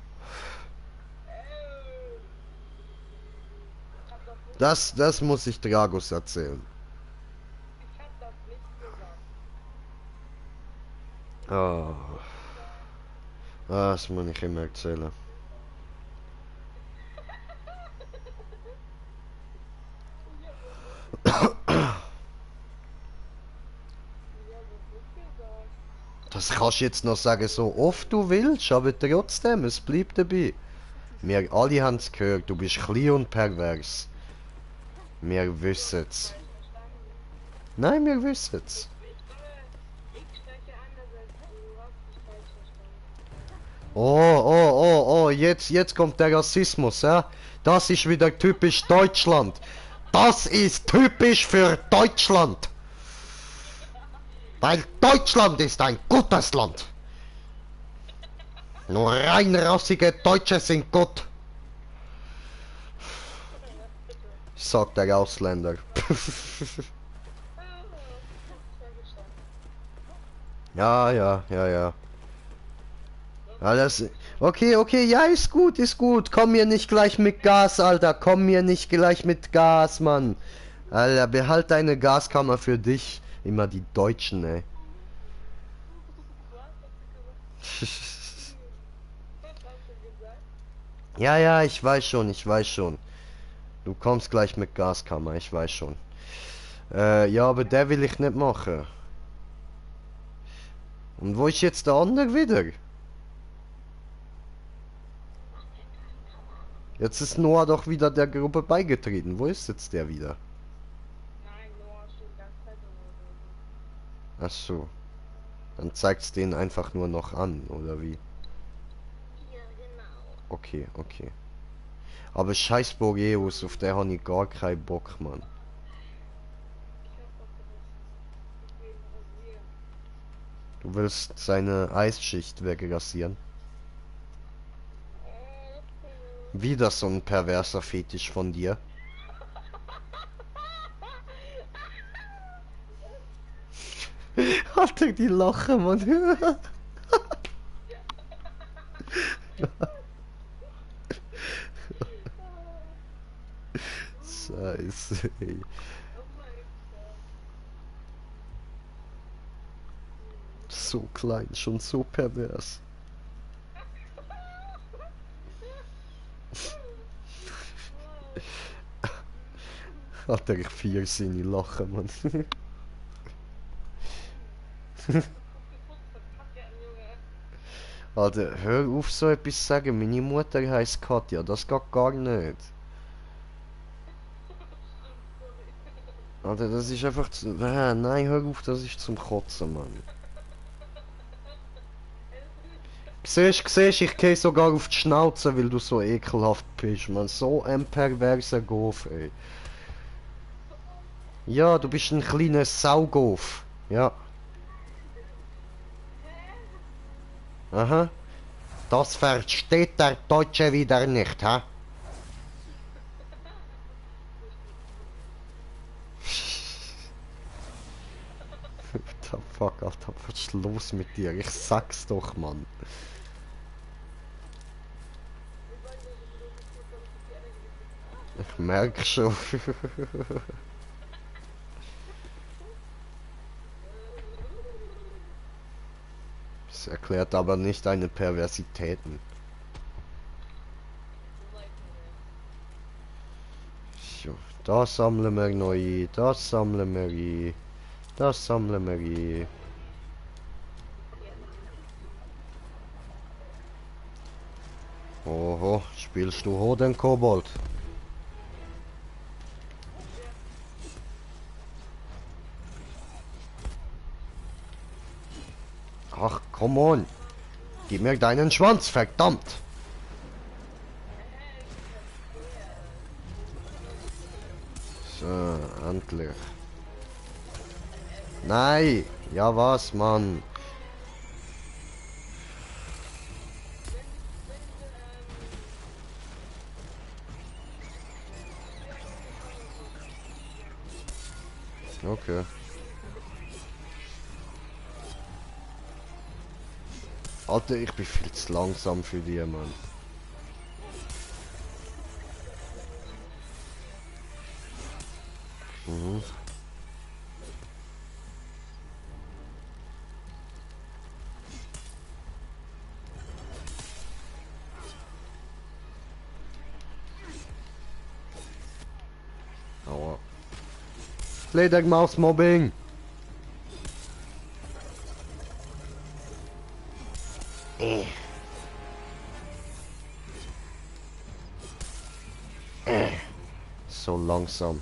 Das muss ich Dragos erzählen. Ich hab das nicht gesagt. Oh. Das muss ich immer erzählen. Das kannst du jetzt noch sagen, so oft du willst, aber trotzdem, es bleibt dabei. Wir alle haben es gehört, du bist klein und pervers. Wir wissen's. Nein, wir wissen's. Ich spreche anders als du hast mich falsch verstanden. Oh, jetzt kommt der Rassismus, ja? Das ist wieder typisch Deutschland. Das ist typisch für Deutschland. Weil Deutschland ist ein gutes Land. Nur reinrassige Deutsche sind gut. Sagt der Ausländer. Ja, ja, ja, ja. Alles. Okay, okay, ja, ist gut, ist gut. Komm mir nicht gleich mit Gas, Alter. Komm mir nicht gleich mit Gas, Mann. Alter, behalt deine Gaskammer für dich. Immer die Deutschen, ey. Was hast du gesagt? Was hast du gesagt? Ja, ja, ich weiß schon, ich weiß schon. Du kommst gleich mit Gaskammer, ich weiß schon. Ja, aber der will ich nicht machen. Und wo ist jetzt der andere wieder? Jetzt ist Noah doch wieder der Gruppe beigetreten. Wo ist jetzt der wieder? Nein, Noah steht die ganze Zeit so. Ach so. Dann zeigt's den einfach nur noch an, oder wie? Ja, genau. Okay, okay. Aber scheiß Boreus, auf der habe ich gar keinen Bock, Mann. Ich hab doch gewusst. Ich will ihn rasieren. Du willst seine Eisschicht wegrasieren? Wieder so ein perverser Fetisch von dir. Alter, die lachen, Mann. Scheiße, ey. Oh mein Gott. So klein, schon so pervers. Alter, ich vier seine Lachen, Mann. Katja, Junge. Alter, hör auf so etwas zu sagen. Meine Mutter heißt Katja, das geht gar nicht. Alter, das ist einfach zu... nein, hör auf, das ist zum Kotzen, Mann. Siehst, ich geh sogar auf die Schnauze, weil du so ekelhaft bist, man. So ein perverser Goof, ey. Ja, du bist ein kleiner Saugoof. Ja. Aha. Das versteht der Deutsche wieder nicht, hä? What the fuck, Alter, was ist los mit dir? Ich sag's doch, Mann. Ich merk schon. Das erklärt aber nicht deine Perversitäten. So, das sammeln wir noch ein, das sammeln wir ein, das sammeln wir ein. Oho, spielst du Hoden Kobold? Ach, come on. Gib mir deinen Schwanz, verdammt. So, endlich. Nein. Ja, was, Mann? Okay. Alter, ich bin viel zu langsam für die, Mann. Mhm. Aua. Fledermaus-Mobbing! So langsam.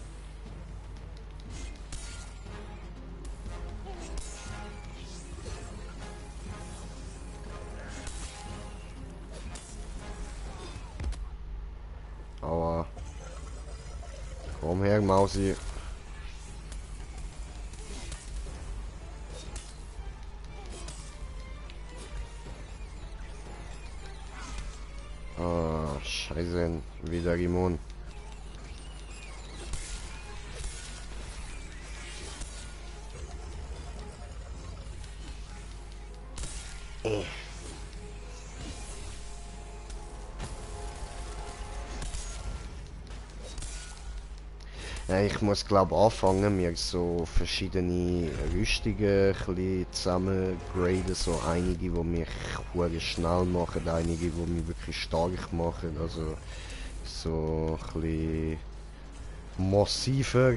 Aua. Komm her, Mausi. Ah, scheiße. Wieder immun. Ja, ich muss glaube anfangen, mir so verschiedene Rüstungen ein bisschen zusammen graden, so einige, die mich hure schnell machen, einige, die mich wirklich stark machen, also so ein bisschen massiver.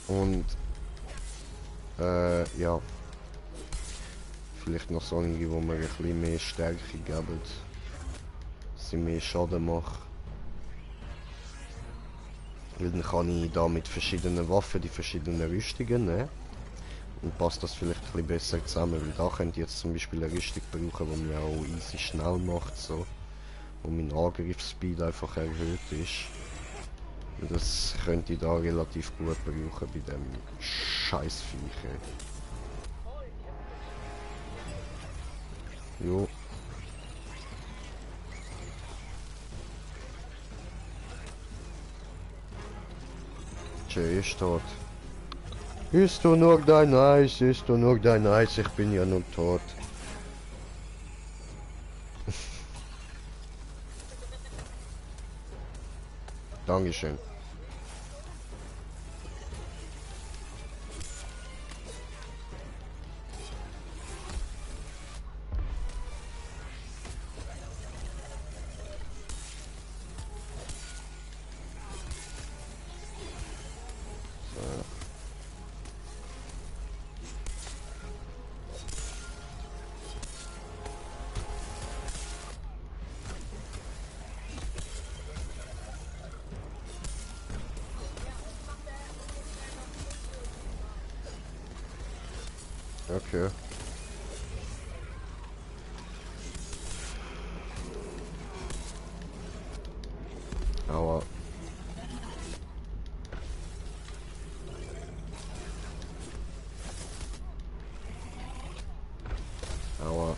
Und ja, vielleicht noch so einige, die mir ein bisschen mehr Stärke geben, dass ich mehr Schaden mache. Weil dann kann ich da mit verschiedenen Waffen die verschiedenen Rüstungen nehmen. Und passt das vielleicht ein bisschen besser zusammen, weil da könnt ihr jetzt zum Beispiel eine Rüstung brauchen, die mich auch easy schnell macht, so. Wo mein Angriffsspeed einfach erhöht ist. Und das könnte ich da relativ gut brauchen bei dem Scheißviech. Jo. Jay ist tot. Isst du nur dein Eis, isst du nur dein Eis, ich bin ja nur tot. Dankeschön. Okay. Aua. Aua.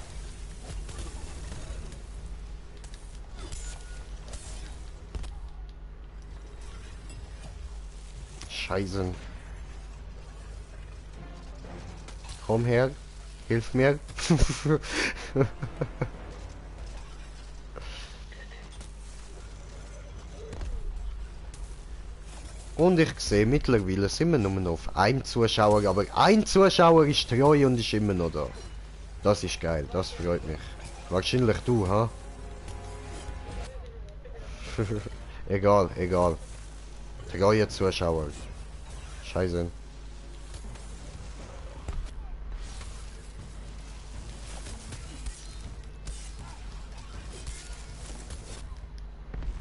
Scheiße. Komm her. Hilf mir. Und ich sehe, mittlerweile sind wir nur noch auf einen Zuschauer, aber ein Zuschauer ist treu und ist immer noch da. Das ist geil, das freut mich. Wahrscheinlich du, ha? Egal, egal. Treue Zuschauer. Scheiße.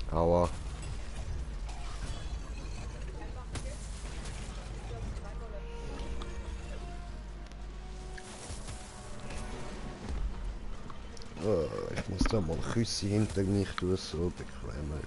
Aua. Ich muss da mal Küsse hinter mich tun, so bequemer.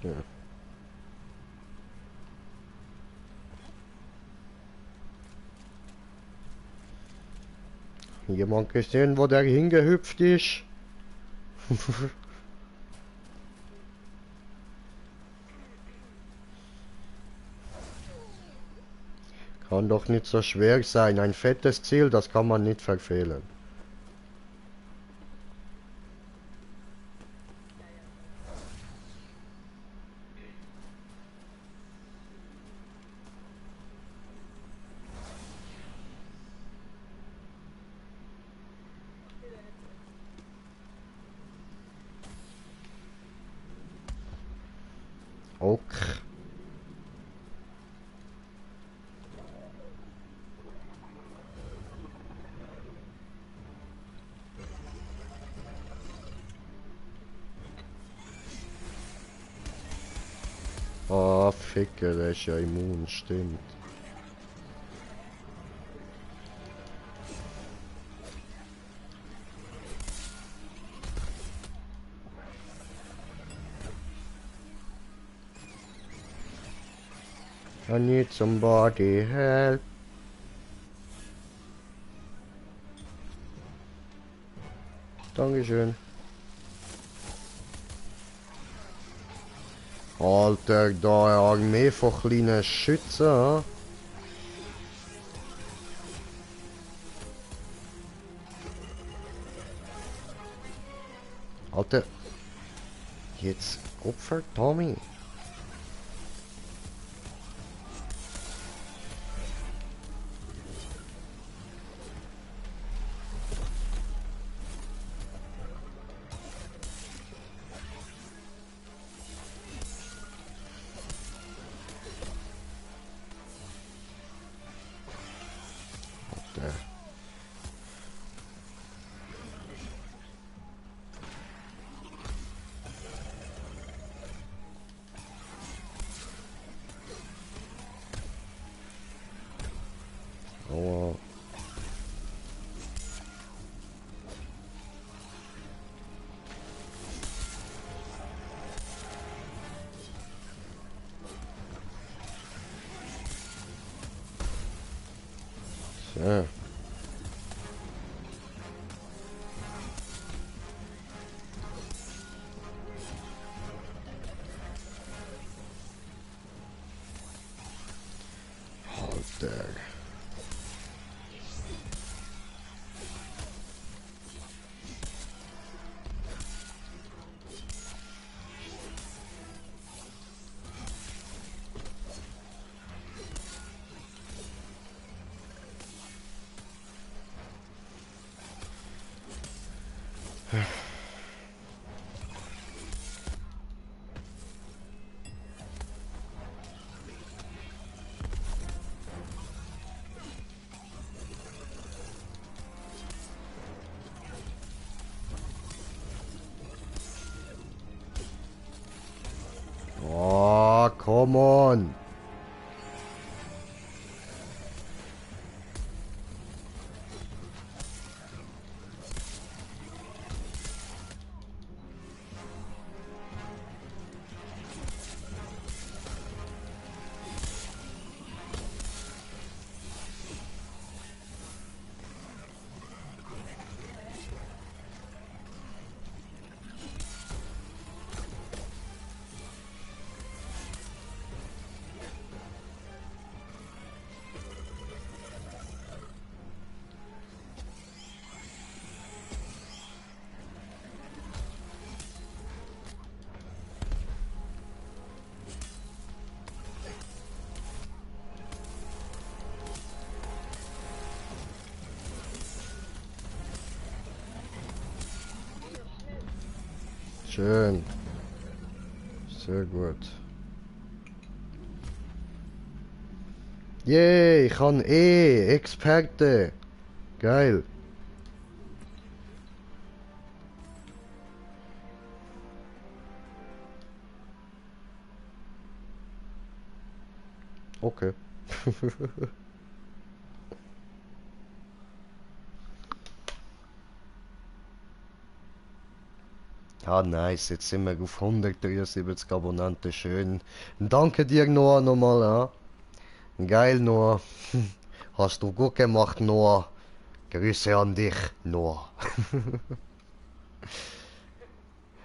Ja. Jemand gesehen, wo der hingehüpft ist? Kann doch nicht so schwer sein. Ein fettes Ziel, das kann man nicht verfehlen. Okay. Ah, Ficke, der ist ja immun, stimmt. I need somebody help. Dankeschön. Alter, da eine Armee von kleinen Schützen, ha? Alter, jetzt Opfer Tommy. Alter. Aua. So. Alter. Oh, come on. Schön. Sehr gut. Yay, ich kann Experte. Geil. Okay. Ah, nice. Jetzt sind wir auf 173 Abonnenten. Schön. Danke dir, Noah, nochmal. Ja. Geil, Noah. Hast du gut gemacht, Noah. Grüße an dich, Noah.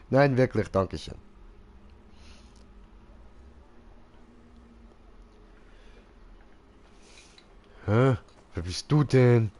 Nein, wirklich, Dankeschön. Hä? Wer bist du denn?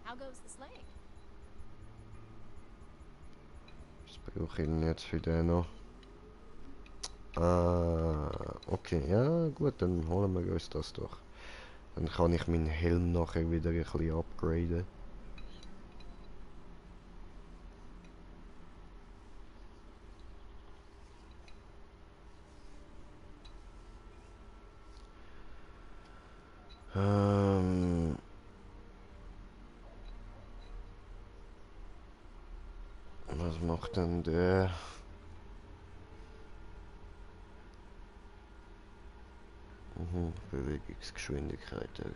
How goes the slaying? Was brauche ich denn jetzt für den noch? Ah, okay, ja gut, dann holen wir uns das doch. Dann kann ich meinen Helm nachher wieder ein bisschen upgraden. Ähm, Was macht denn der? Bewegungsgeschwindigkeit erhöht.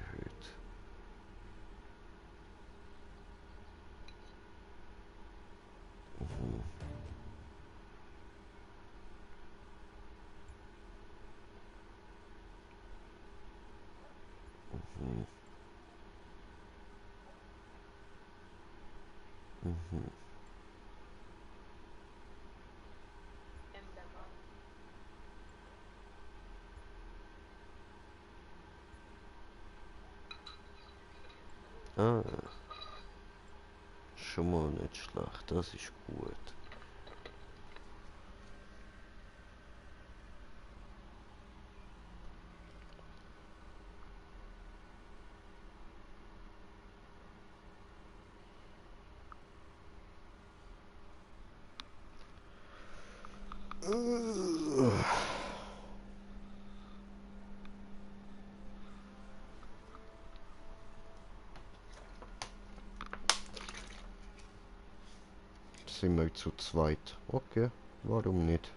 Endermann. Ah, schon mal nicht schlecht, das ist gut. Sind wir zu zweit? Okay, warum nicht?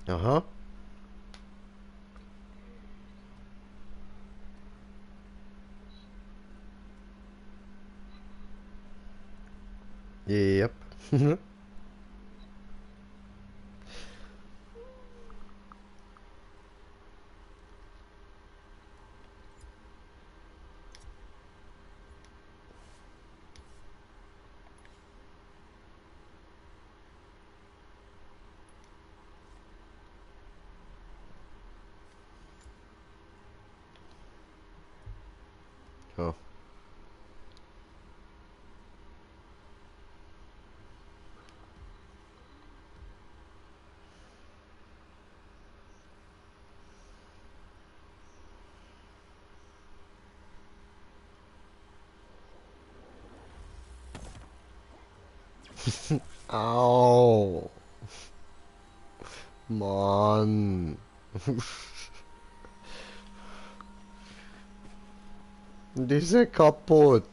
Aha. Yep. Ja. Au. Mann. Die sind kaputt.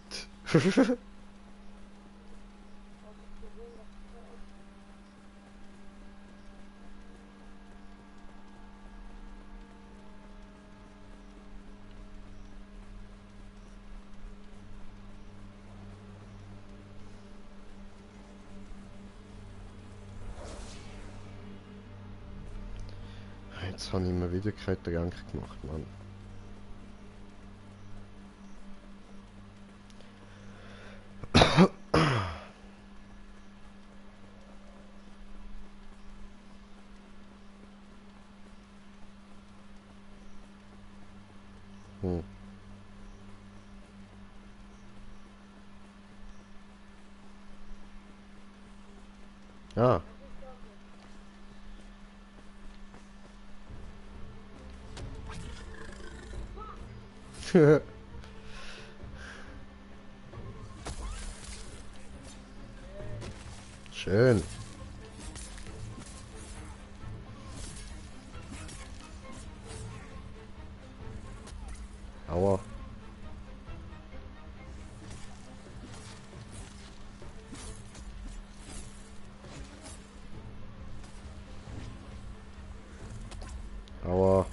Jetzt habe ich mir wieder keine Gedanken gemacht, Mann. Hm. Ja. Schön. Aua. Aua.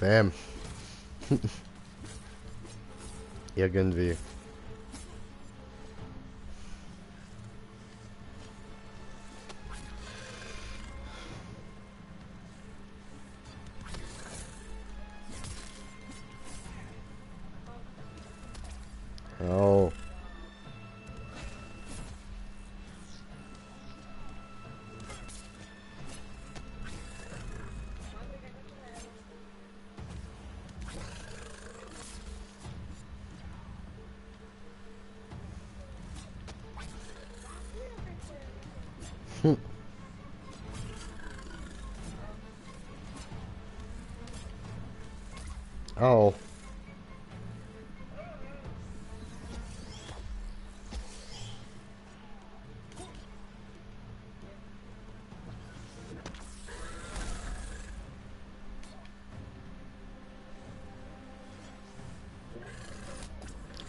Bam. Irgendwie. Au.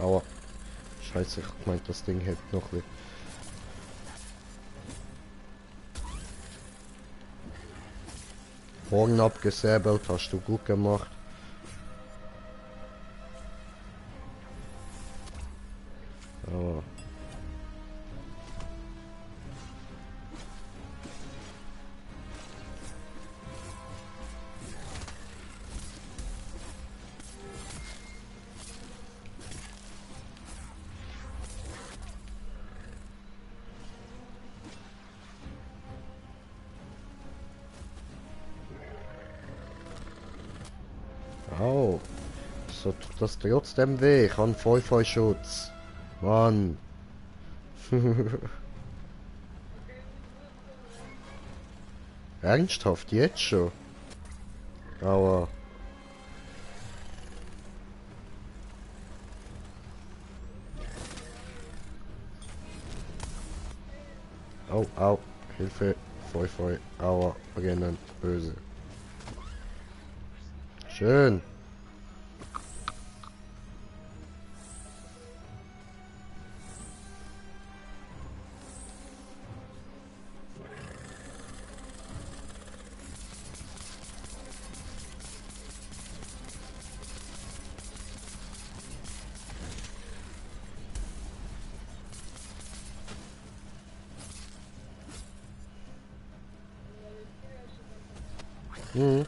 Aua. Scheiße, ich meinte, das Ding hält noch nicht. Horn abgesäbelt, hast du gut gemacht. Aua. Au. So tut das trotzdem weh. Ich habe Vollfallschutz. Mann. Ernsthaft, jetzt schon? Aua. Au, au. Hilfe. Voll. Aua. Brennend. Böse. Schön. Mhm.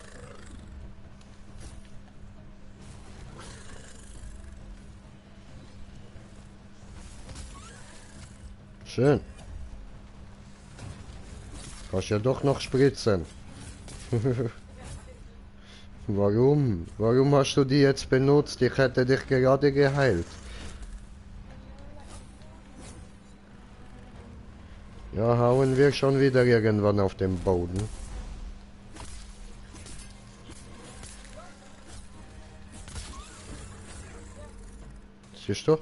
Schön. Kannst ja doch noch spritzen. Warum? Warum hast du die jetzt benutzt? Ich hätte dich gerade geheilt. Ja, hauen wir schon wieder irgendwann auf den Boden. Siehst du?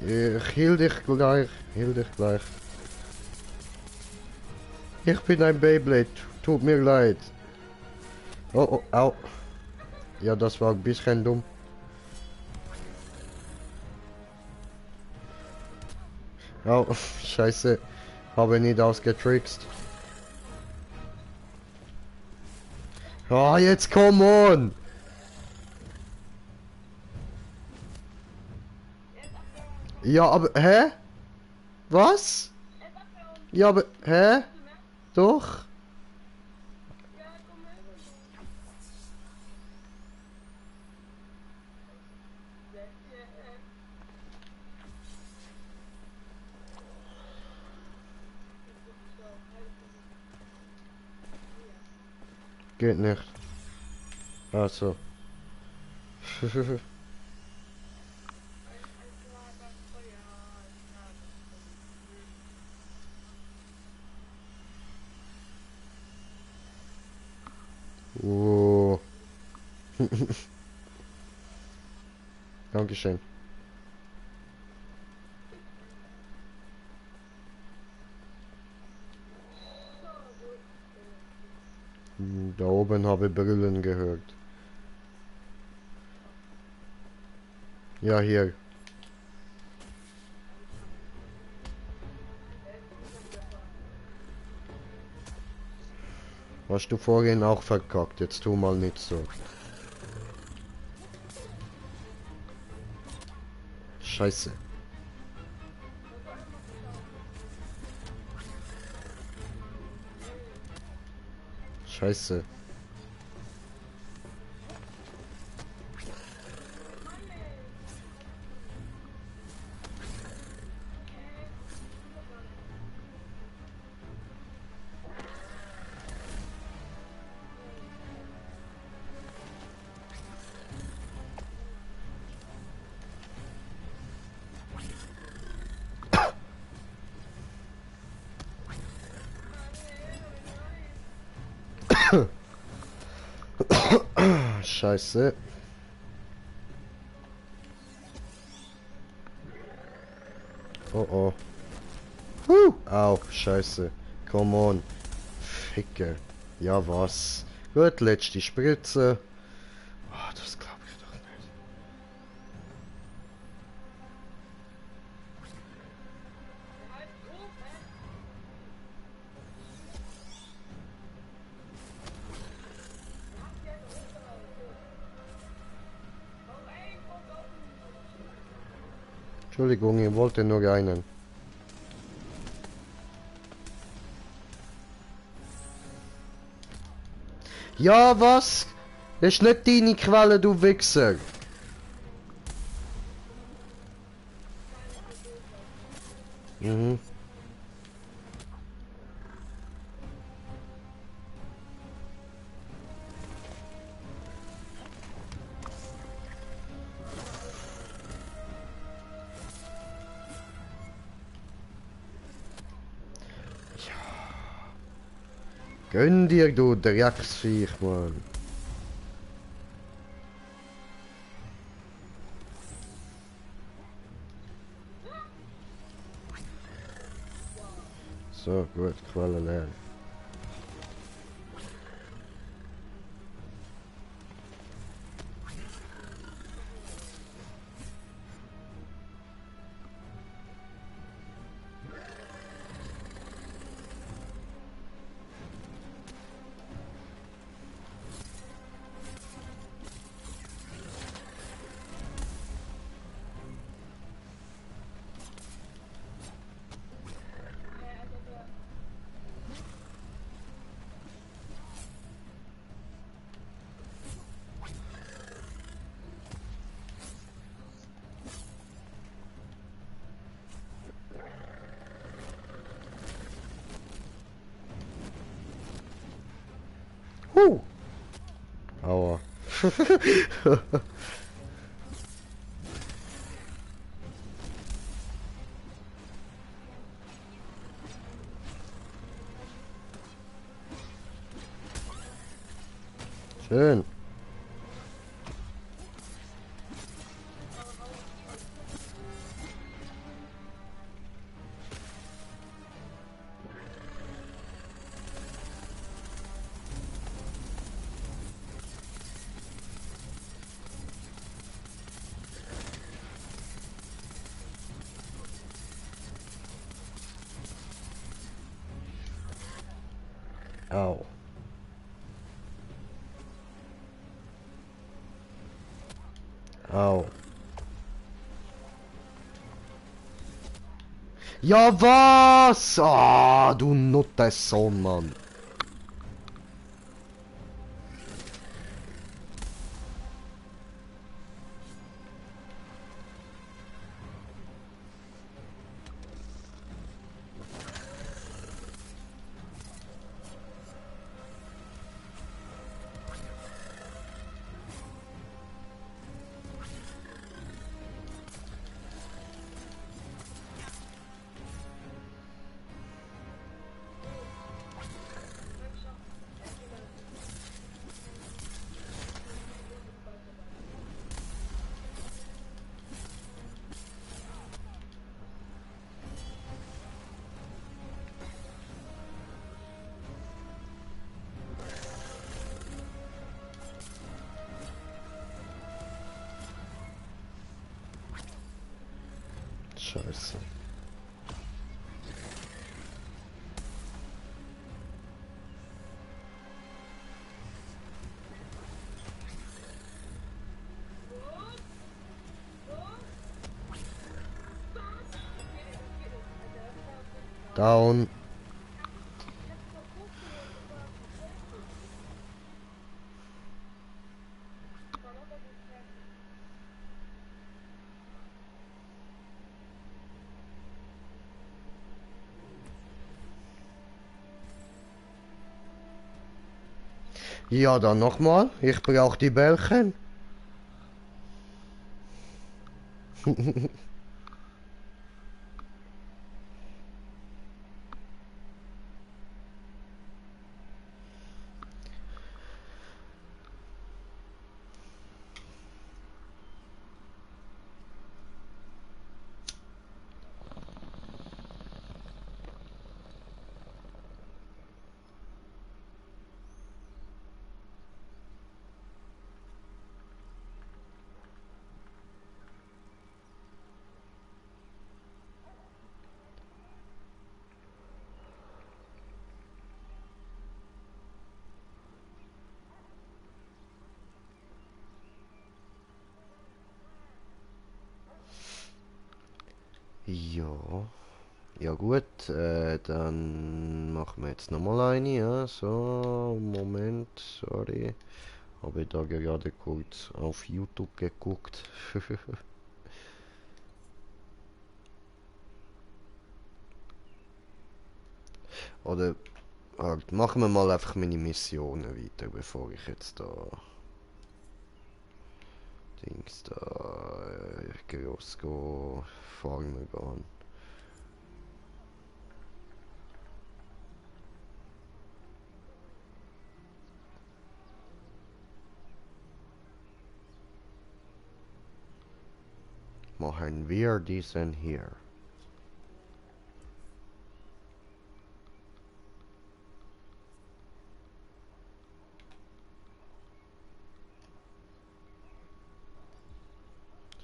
Ich heal dich gleich, Ich bin ein Beyblade, tut mir leid. Oh, au. Ja, das war ein bisschen dumm. Au, scheiße. Habe nicht ausgetrickst. Ah, jetzt komm on! Ja, aber, hä? Was? Ja, aber, hä? Doch? Geht nicht. Ach so. Oh. Dankeschön. Da oben habe ich Brüllen gehört. Ja, hier. Hast du vorhin auch verkackt, jetzt tu mal nicht so. Scheiße. Scheiße. Scheiße. Oh oh. Au, scheiße. Come on. Ficker. Ja, was? Gut, letzte Spritze. Oh, das glaube ich doch nicht. Halt hoch, hä? Habt ihr eine Unterlauf? Oh ey, kommt auf! Entschuldigung, ich wollte nur einen. Ja, was? Das ist nicht deine Quelle, du Wichser. Mhm. Gönn dir, du Drecksviech, Mann. So, gut, Quelle leer. Aua. Schön. Au. Au. Ja, was? Ah, du Nuttersohn, Mann. Scheiße. Down. Ja, dann nochmal. Ich brauche die Bällchen. Ja. Ja gut, dann machen wir jetzt nochmal eine, ja. So, Moment, sorry. Habe ich da gerade kurz auf YouTube geguckt. Oder halt, machen wir mal einfach meine Missionen weiter, bevor ich jetzt da Dings da groß go farmen gehen. Machen wir diesen hier.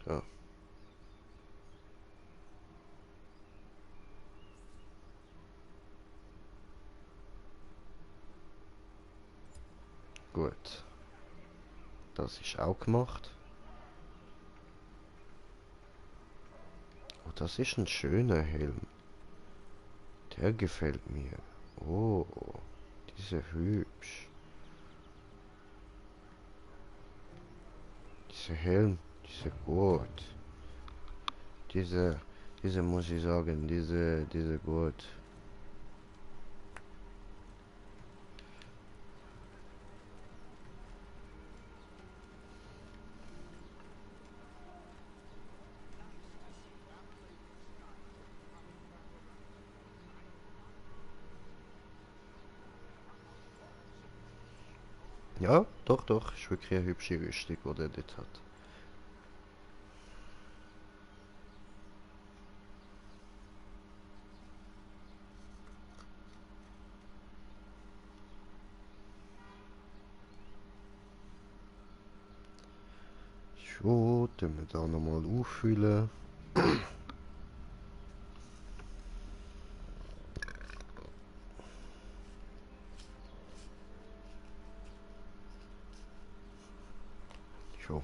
So. Gut. Das ist auch gemacht. Oh, das ist ein schöner Helm. Der gefällt mir. Oh, diese hübsch. Diese Helm, diese gut. Diese muss ich sagen, diese gut. Ja, doch, doch, ist wirklich eine hübsche Rüstung, die der dort hat. So, den wir da nochmal auffüllen. So.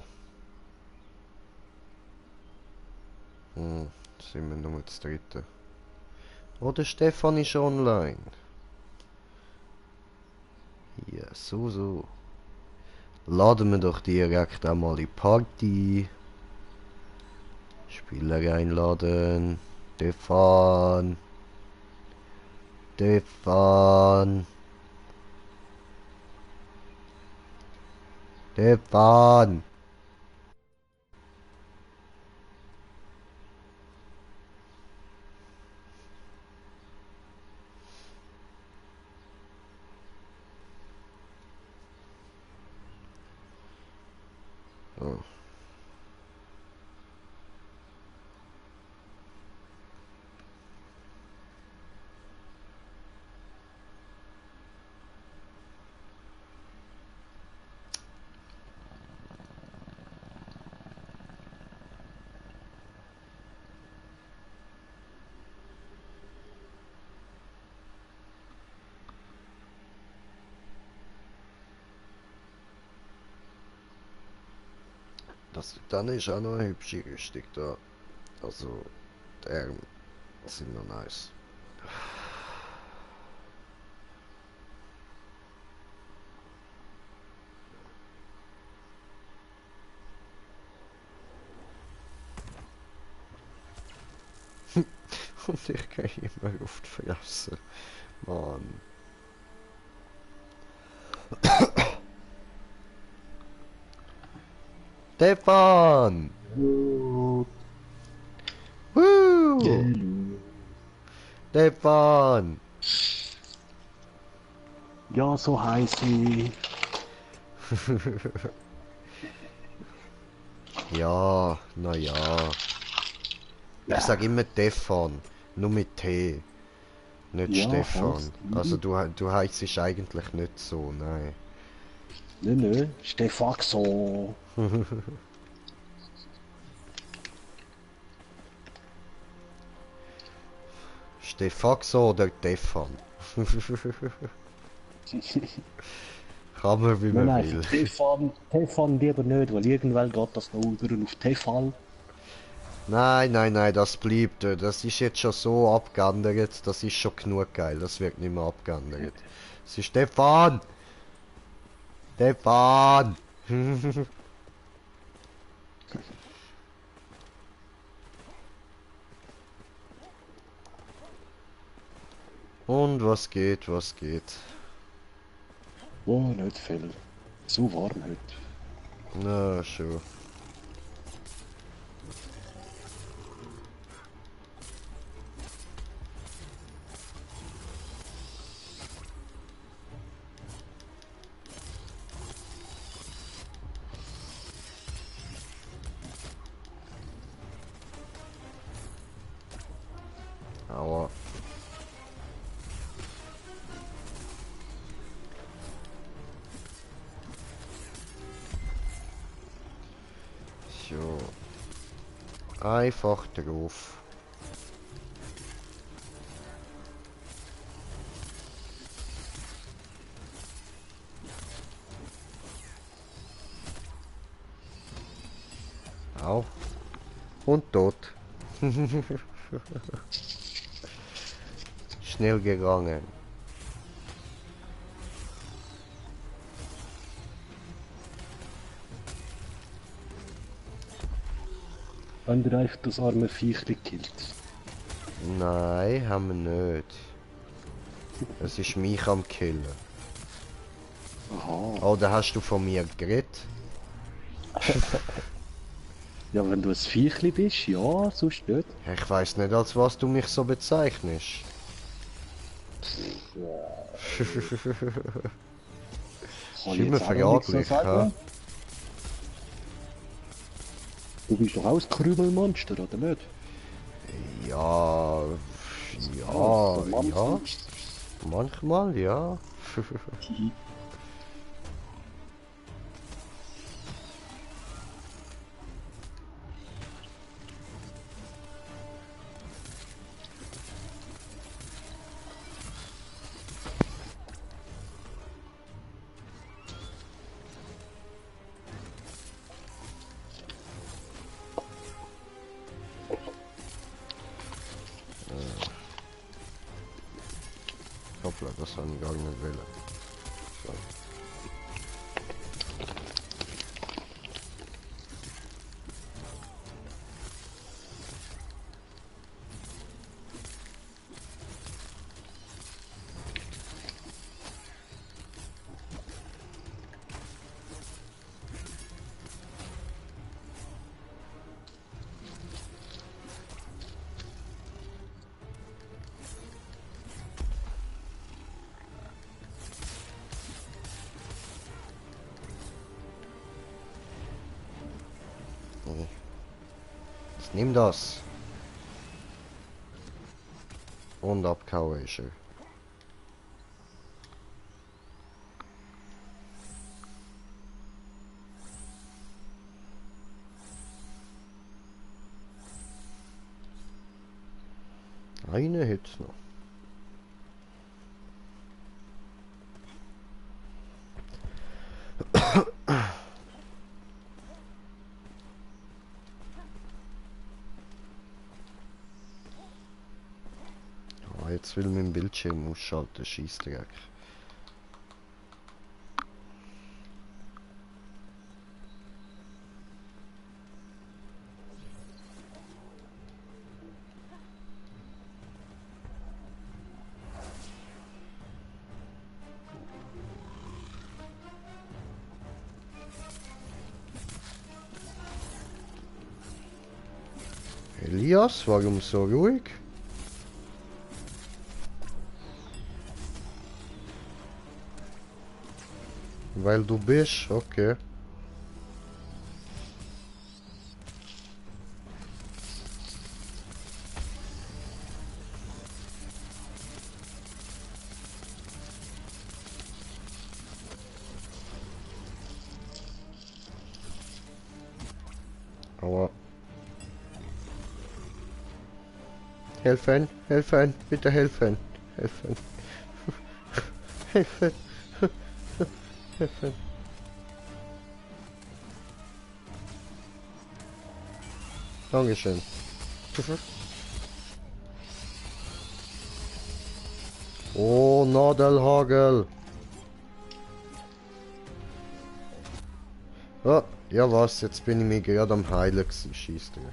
Sind wir nur das dritte. Oh, der Stefan ist online. Ja, so. Laden wir doch direkt einmal die Party. Spieler einladen. Stefan. Stefan. Stefan. So. Das dann ist auch noch eine hübsche Rüstung da. Also, der sind noch nice. Und ich kann immer Luft verlassen. Mann. Stefan! Hallo. Woo! Hallo. Stefan! Ja, so heiß ich. Ja, naja. Ich sag immer Stefan. Nur mit T. Nicht Ja, Stefan. passt. Also du heißt eigentlich nicht so, nein. Nö, Stefaxo. Stefaxo oder Stefan. Kann man wie man Nein, will. Stefan lieber nicht, weil irgendwann geht das noch über auf Tefal. Nein, nein, nein, das bleibt. Das ist jetzt schon so abgeändert. Das ist schon genug geil. Das wird nicht mehr abgeändert. Es ist Stefan! Stefan! Und was geht, was geht? Oh, nicht viel. So warm heute. Na, schon. Aua. So. Einfach drauf. Au. Und tot. Schnell gegangen. Haben wir einfach das arme Viech gekillt? Nein, haben wir nicht. Es ist mich am Killen. Aha. Oh, da hast du von mir geredet. Ja, wenn du ein Viechli bist, ja, sonst nicht. Ich weiß nicht, als was du mich so bezeichnest. Kann Ist immer jetzt auch noch nichts so verjaglich, sagen. hä? Du bist doch auch ein Krümelmonster, oder nicht? Ja, ja, so ja, manchmal. manchmal, ja. Hoppla, das habe ich gar nicht wollen. So. Jetzt nimm das. Und abkauen ist er. Eine hat's noch. Ah, jetzt will mein Bildschirm ausschalten, Scheissdreck. Elias, warum so ruhig? Weil du bist, okay. Aua. Helfen, helfen, bitte helfen, helfen. Helfen, helfen. Dankeschön. Oh, Nadelhagel. Ah, ja was, jetzt bin ich mir gerade am Heilen gewesen. Scheissdreck.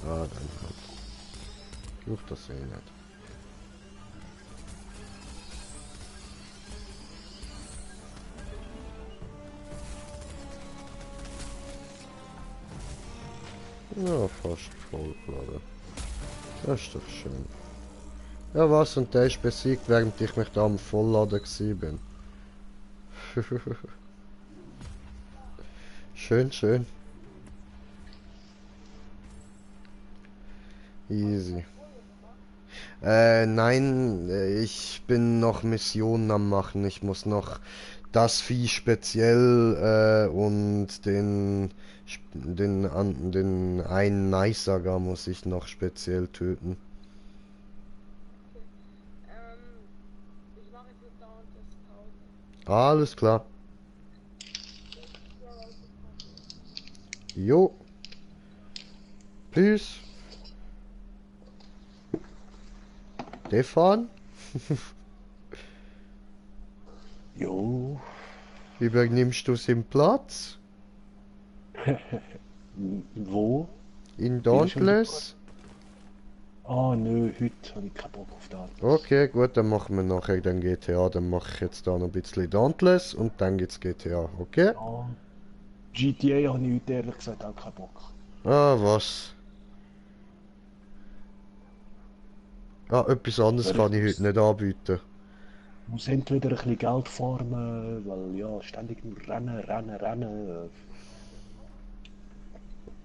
Ah, dann halt. Braucht das eh nicht. Ja, fast voll geladen. Das ist doch schön. Ja was, und der ist besiegt, während ich mich da am Vollladen gsi bin. Schön, schön. Easy. Nein, ich bin noch Missionen am machen. Ich muss noch das Vieh speziell und den einen Neisager muss ich noch speziell töten. Ich mache jetzt dauernd das Pause. Alles klar. Jo. Peace. Stefan? Jo. Übernimmst du den Platz? Wo? In Bin ich schon Dauntless? Ah, nö, heute habe ich keinen Bock auf das. Okay, gut, dann machen wir nachher dann GTA. Dann mache ich jetzt da noch ein bisschen Dauntless und dann geht's GTA, okay? Ja. GTA habe ich heute ehrlich gesagt auch keinen Bock. Ah, was? Ah, etwas anderes Weil kann ich ich heute nicht anbieten. muss entweder ein bisschen Geld farmen, weil ja, ständig nur rennen.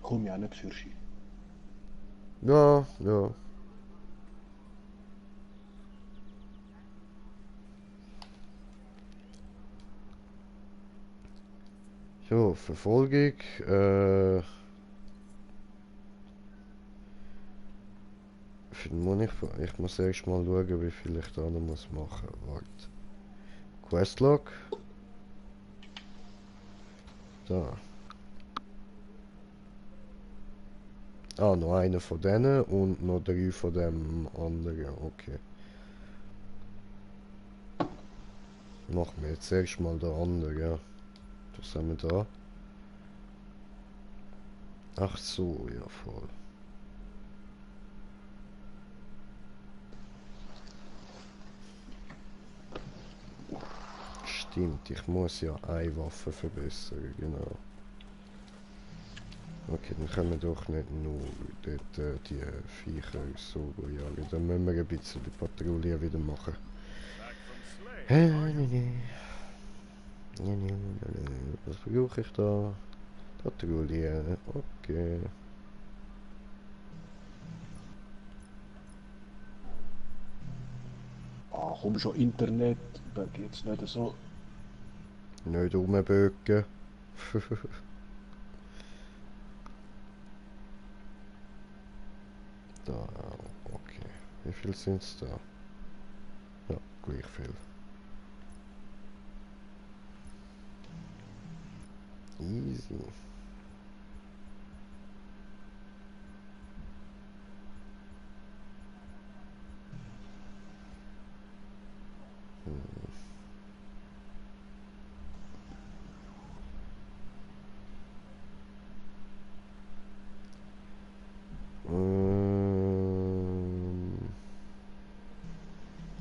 Komm ich auch nicht für Ski. Ja, ja. So, Verfolgung. Ich muss erst mal schauen, wie viel ich da noch muss machen. Warte. Questlog. Da. Ah, noch einer von denen und noch 3 von dem anderen. Okay. Machen wir jetzt erstmal den anderen, ja. Was haben wir da? Ach so, ja voll. Stimmt, ich muss ja eine Waffe verbessern, genau. Okay, dann können wir doch nicht nur dort die Viecher so jagen. Dann müssen wir ein bisschen die Patrouille wieder machen. Was brauche ich da? Patrouille, okay. Ah, komm schon, Internet, da geht's nicht so. Nicht rumböcken. Da, okay. Wie viel sind's da? Ja, gleich viel. Easy.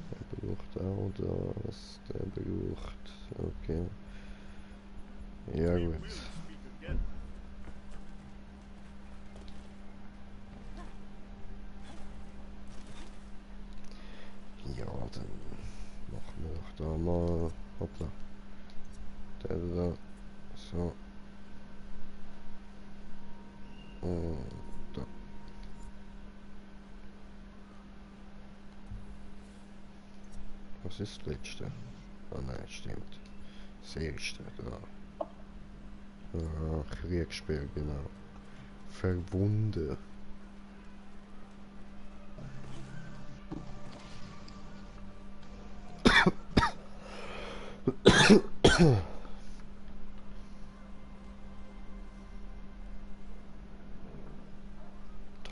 Der braucht auch das. Der braucht. Okay. Ja gut. Ja, dann machen wir doch da mal. Hoppla. Der da. So. Und da. Was ist das letzte? Ah nein, stimmt. Das erste da. Ah, Kriegsspeer, genau. Verwunde.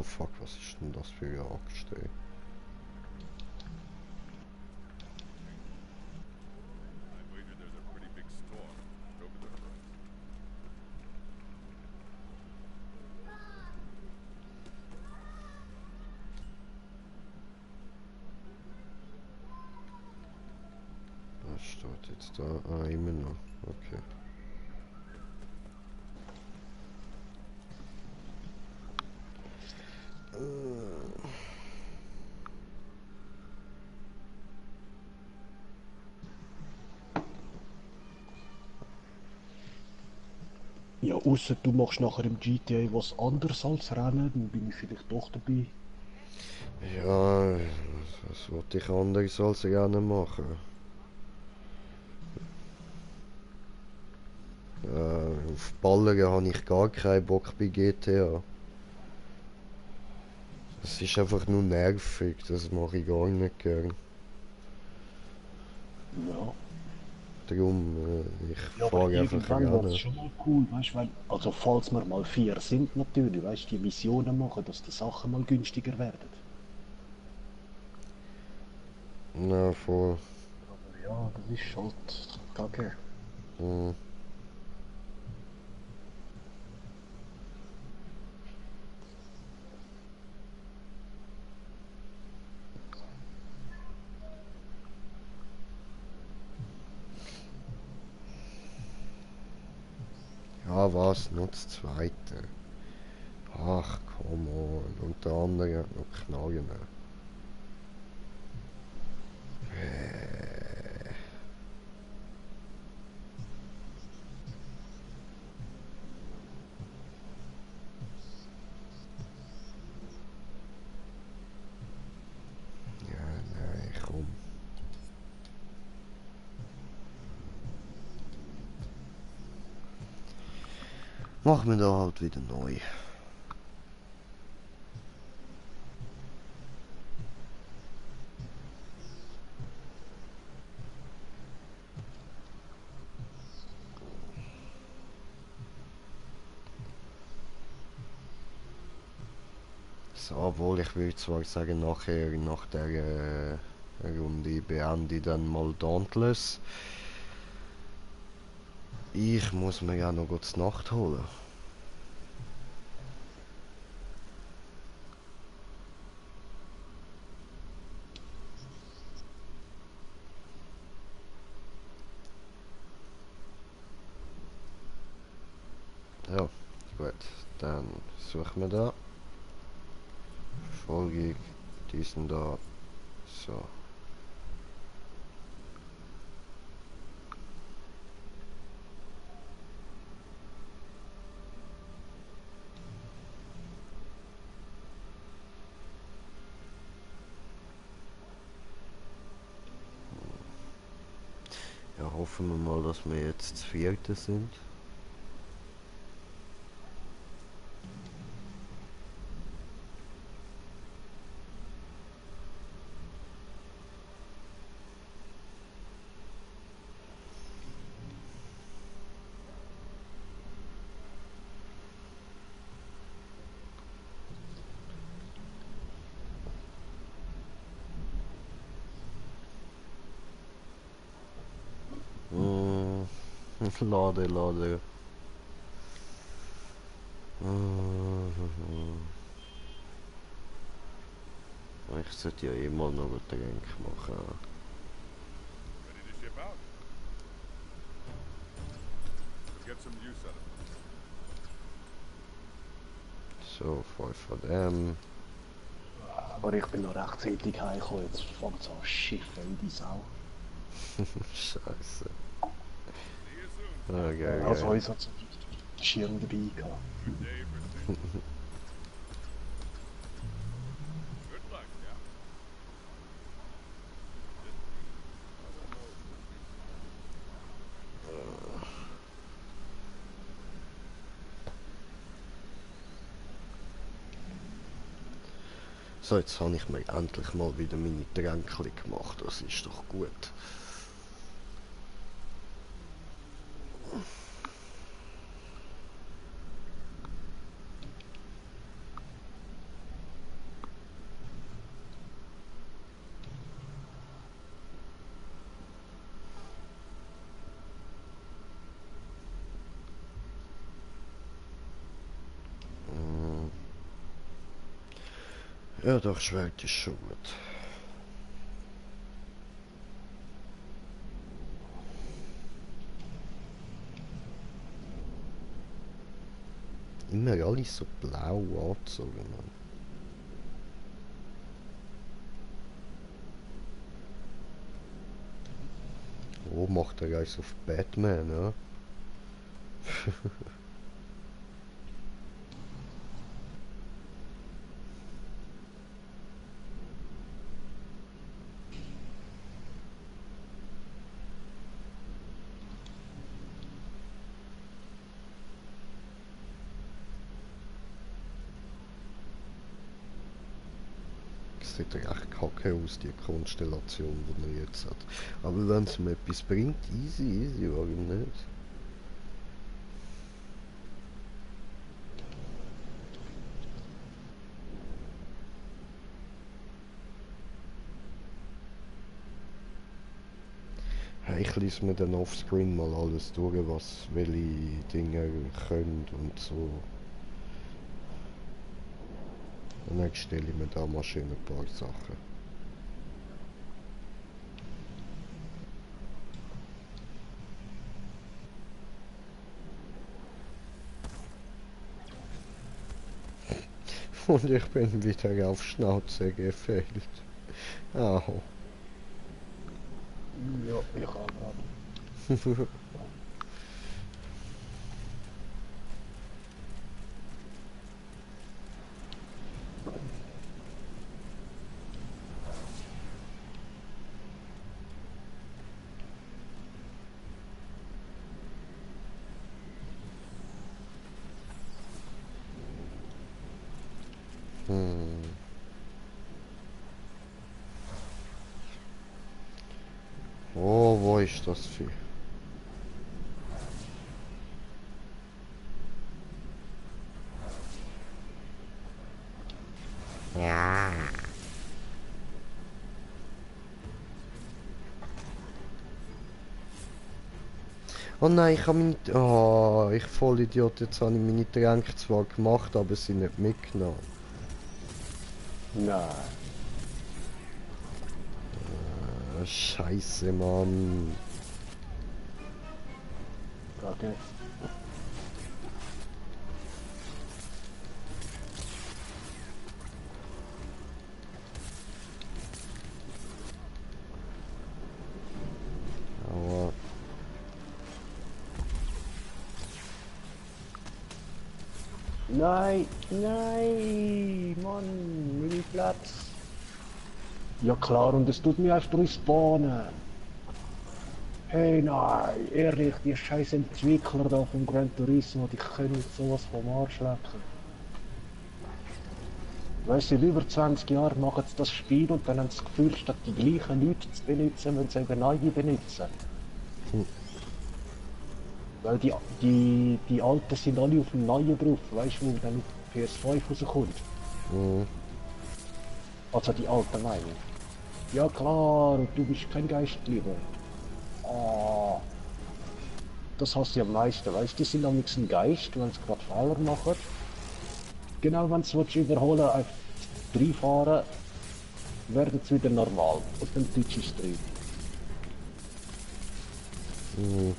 fuck, was ist denn das für eine Axt, ey? Was steht jetzt da? Ah, immer noch. Okay. Ja, ausser du machst nachher im GTA was anderes als Rennen, dann bin ich vielleicht doch dabei. Ja, was wollte ich anders als gerne machen? Auf Ballern habe ich gar keinen Bock bei GTA. Es ist einfach nur nervig, das mache ich gar nicht gern. Ja. Darum, ich Ja, aber fahre einfach irgendwann wäre es gerne. schon mal cool, weißt du, also falls wir mal 4 sind natürlich, weißt du, die Missionen machen, dass die Sachen mal günstiger werden. Na, voll. Aber ja, das ist halt kacke. Hm. Ja, was? Nur das Zweite. Ach, come on. Und der andere hat noch Knallen. Ja, nein, komm. Machen wir da halt wieder neu. So, obwohl ich würde zwar sagen, nachher, nach der Runde beende ich dann mal Dauntless. Ich muss mir ja noch kurz Nacht holen. Ja, gut. Dann suchen wir da. Folge ich diesen da. So. Ja, hoffen wir mal, dass wir jetzt das vierte sind. Mm, lade, lade. Ich sollte ja immer noch einen Trink machen. Ready to ship out? Let's get some use out of it. So, 5 von dem. Aber ich bin noch rechtzeitig heimgekommen, jetzt fängt es an zu schiffen wie die Sau. Scheiße. See you soon. Okay, Also okay. uns hat den Schirm dabei gehabt. Good day for things. Good luck, yeah? So, jetzt habe ich mir endlich mal wieder meine Tränke gemacht. Das ist doch gut. Ja, doch, Schwert ist schon gut. Immer alles so blau angezogen, Mann. Oh, macht er gleich auf Batman, ja? Das sieht echt kacke aus, die Konstellation, die man jetzt hat. Aber wenn es mir etwas bringt, easy, warum nicht? Ja, ich lese mir dann offscreen mal alles durch, was welche Dinge können und so. Und dann stelle ich mir da mal schön ein paar Sachen. Und ich bin wieder auf Schnauze gefällt. Au. Ja, ich auch gerade. Oh, wo ist das Vieh? Ja. Oh nein, ich habe meine... Oh, ich Vollidiot, jetzt habe ich meine Tränke zwar gemacht, aber sie nicht mitgenommen. Nein. Scheiße, Mann. Okay. Aber... Nein, nein, Mann, mein Platz. Ja klar, und es tut mir einfach respawnen. Hey nein, ehrlich, die scheiß Entwickler da vom Gran Turismo, die können sowas vom Arsch lecken. Weißt du, seit über 20 Jahren machen sie das Spiel und dann haben sie das Gefühl, statt die gleichen Leute zu benutzen, wenn sie eben neue benutzen. Weil die Alten sind alle auf dem Neuen drauf, weißt du, wo dann mit PS5 rauskommt. Mhm. Also die Alten meine ich. Ja klar, und du bist kein Geistlicher. Ah, das hast du am meisten, weißt du, die sind am ein Geist, wenn sie gerade Fehler machen. Genau, wenn sie überholen, einfach reinfahren, werden sie wieder normal. Und dann deutsch ist es drin. Mhm.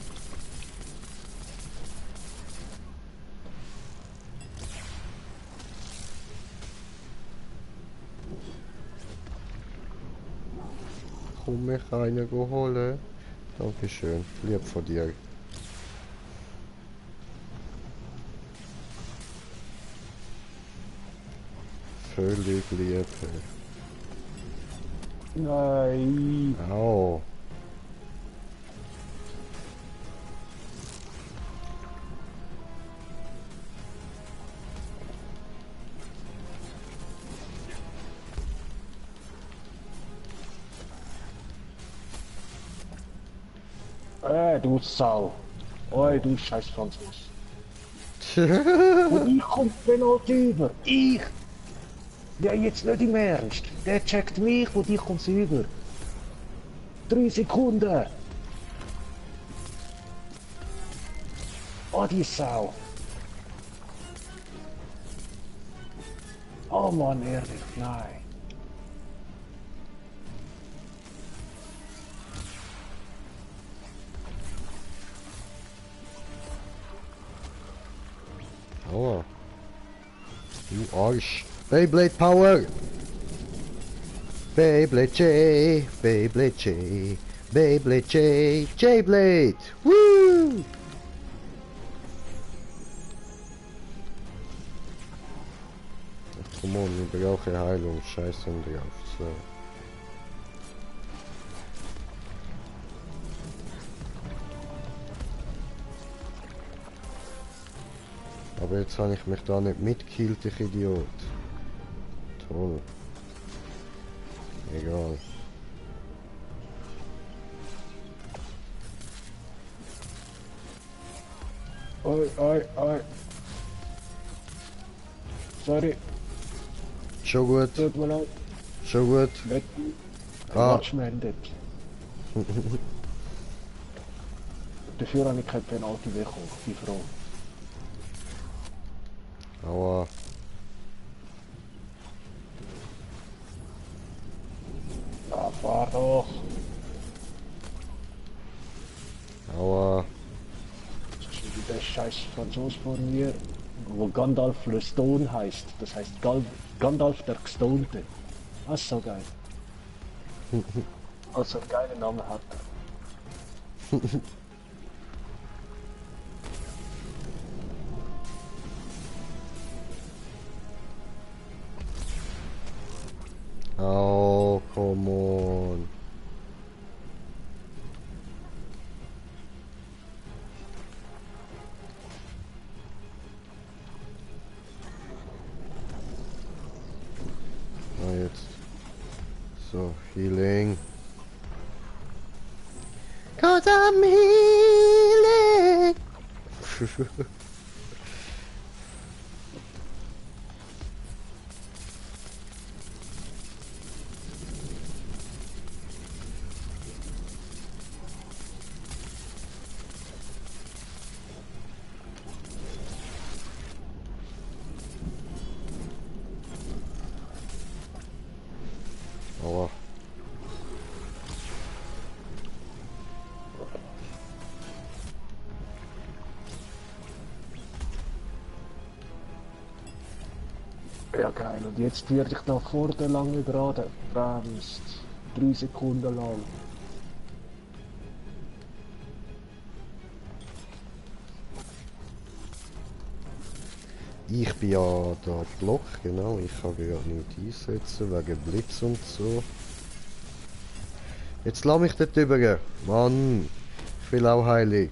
Komm mich einer holen. Dankeschön, lieb von dir. Völlig lieb. Nein. Au. Du Sau. Oi, du scheiß Franzos. Und ich komm Penalty über. Ich! Ja, jetzt nicht im Ernst. Der checkt mich und ich komm's über. 3 Sekunden. Oh, die Sau. Oh Mann, ehrlich, nein. Aua. Du Arsch. Beyblade Power! Beyblade J, Beyblade J, Beyblade J, J-Blade! Woo! Come on, ich brauche Heilung, scheiße drauf. So. Aber jetzt habe ich mich da nicht mitgekillt, ich Idiot. Toll. Egal. Oi, oi, oi. Sorry, Schon gut, tut mir leid. schon gut. Nicht Ah. Match beendet. Dafür habe ich kein Penalty bekommen, ich bin froh. Aua. Ah, fahr doch. Aua. Das ist wieder der scheiß Franzos von mir, wo Gandalf le Stone heißt. Das heißt Gandalf der Gestonte. Das ist so geil. Also einen geilen Namen hat er. Oh, come on. Ah, jetzt. So, Healing. 'Cause I'm healing. Aua. Ja geil, und jetzt werde ich da vor der langen Gerade bremst. 3 Sekunden lang. Ich bin ja da Block, genau. Ich kann ja nicht einsetzen, wegen Blitz und so. Jetzt lass mich dort drüber. Mann, ich will auch heilig.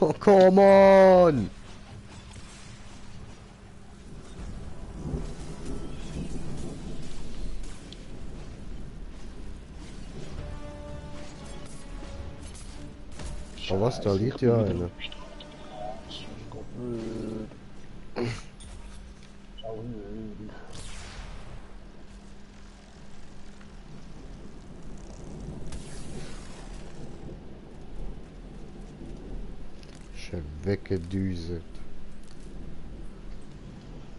Oh, come on! Oh was, da liegt ja einer. Schon weggedüset.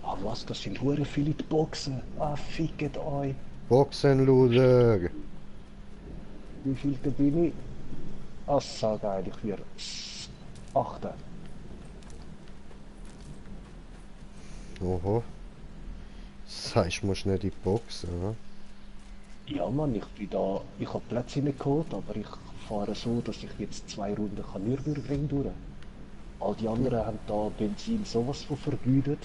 Ah was, das sind hure viele die Boxen. Ah, fickt euch. Boxenluder! Wie viel da bin ich? Ah, so geil, ich werde 8. Oho. Sagst du, musst nicht in die Box, ja? Ja Mann, ich bin da, ich habe Plätze nicht geholt, aber ich fahre so, dass ich jetzt 2 Runden kann Nürburgring durch. All die anderen haben da Benzin sowas von vergütet.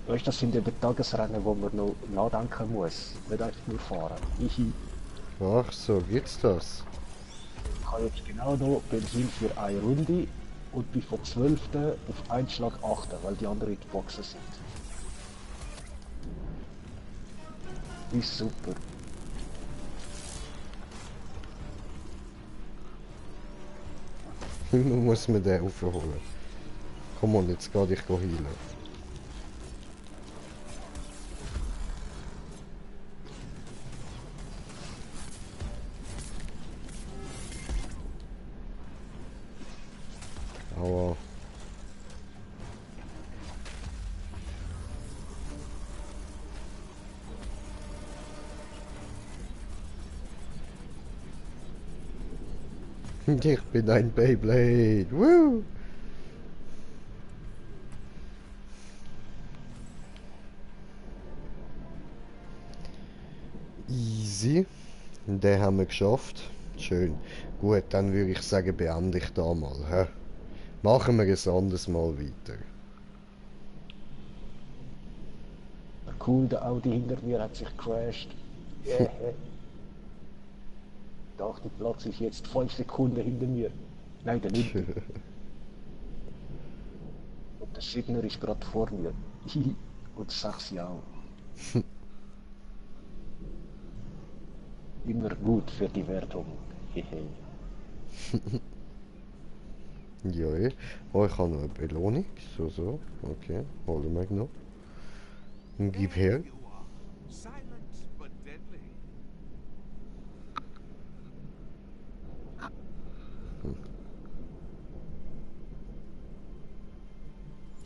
Weißt du, das sind eben Tagesrennen, wo man noch nachdenken muss, nicht einfach nur fahren. Ich Ach so, gibt's das? habe jetzt genau noch Benzin für eine Runde und bin von 12. auf einen Schlag 8, weil die anderen in die Boxen sind. Ist super. Man muss mir den aufholen. Komm on, jetzt geh dich healen. Aua. Ich bin ein Beyblade. Woo! Easy. Den haben wir geschafft. Schön. Gut, dann würde ich sagen, beende ich da mal. Hä? Machen wir es anderes Mal weiter. Cool, der Audi hinter mir hat sich crashed. Yeah. Der 8. Platz ist jetzt 5 Sekunden hinter mir. Nein, der 9. Und der 7er ist gerade vor mir. Und 6 auch. Immer gut für die Wertung. Ja, oh, ich habe noch eine Belohnung. So. Okay, holen wir noch. Und gib her. You are. Silent but deadly.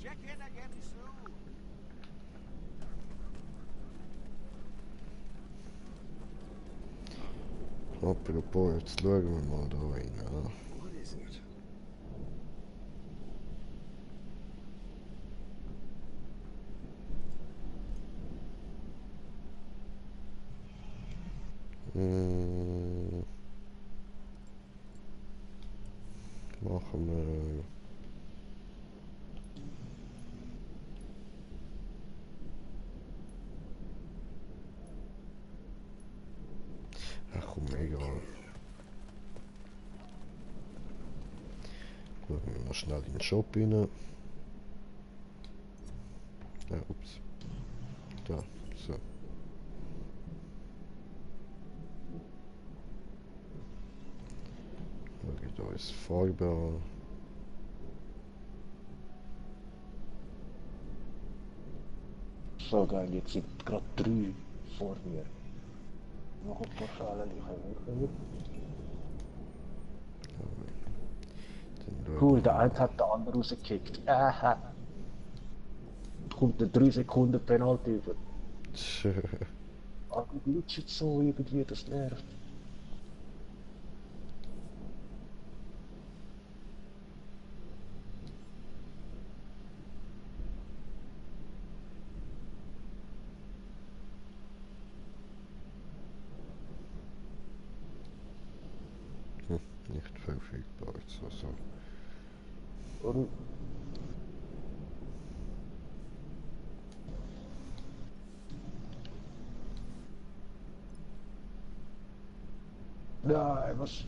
Check in again soon. Apropos, jetzt schauen wir mal da rein. Ja. What is it? Machen wir. Ach komm, egal. Schauen wir mal schnell in den Shop rein. Ja, ups. Da, so. Okay, da ist Farbe an. So geil, jetzt sind gerade 3 vor mir. Noch ein paar Schalen, die können wir. Dann Cool, schauen der eine hat den anderen rausgekickt. Aha. Kommt der 3 Sekunden Penalty über. wir- Aber die glitscht so irgendwie, das nervt. Nicht verfügbar. So. Und nein, was?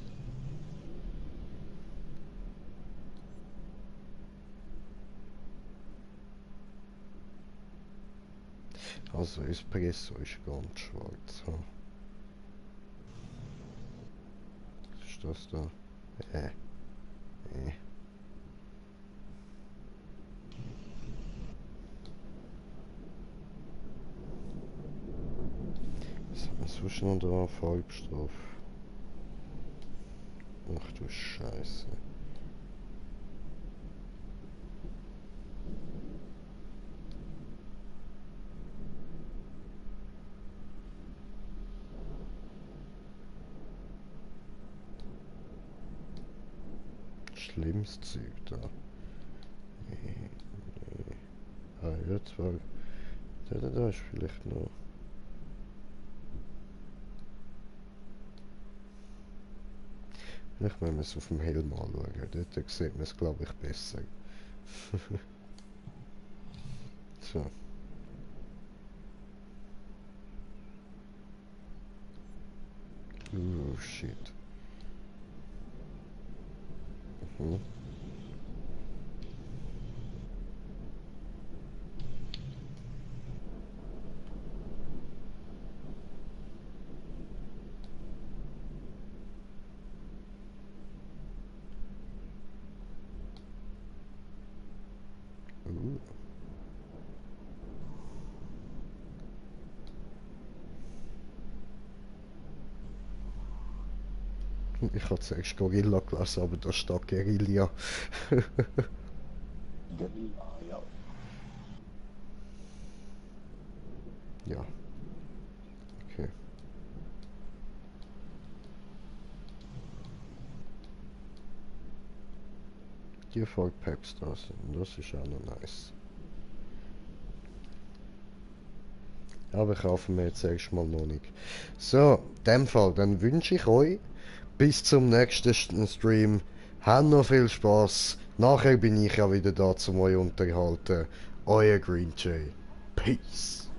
Also Espresso ist ganz schwarz. Ha? Was ist das da? Äh. Was ist noch da? Farbstoff. Ach du Scheiße. Schlimmes Zeug da. Nee. Ah, ja, zwar. Da ist vielleicht noch. Vielleicht müssen wir es auf dem Helm anschauen. Dort sieht man es, glaube ich, besser. So. Shit. Mhm. Ich hatte zuerst Gorilla gelesen, aber da steht Guerilla. Guerilla, ja. Ja. Okay. die Ford Packs da sind. Das ist auch noch nice. Aber kaufen wir jetzt erstmal noch nicht. So, in dem Fall, dann wünsche ich euch bis zum nächsten Stream. Habt noch viel Spaß. Nachher bin ich ja wieder da, zum euch unterhalten. Euer Green Jay. Peace.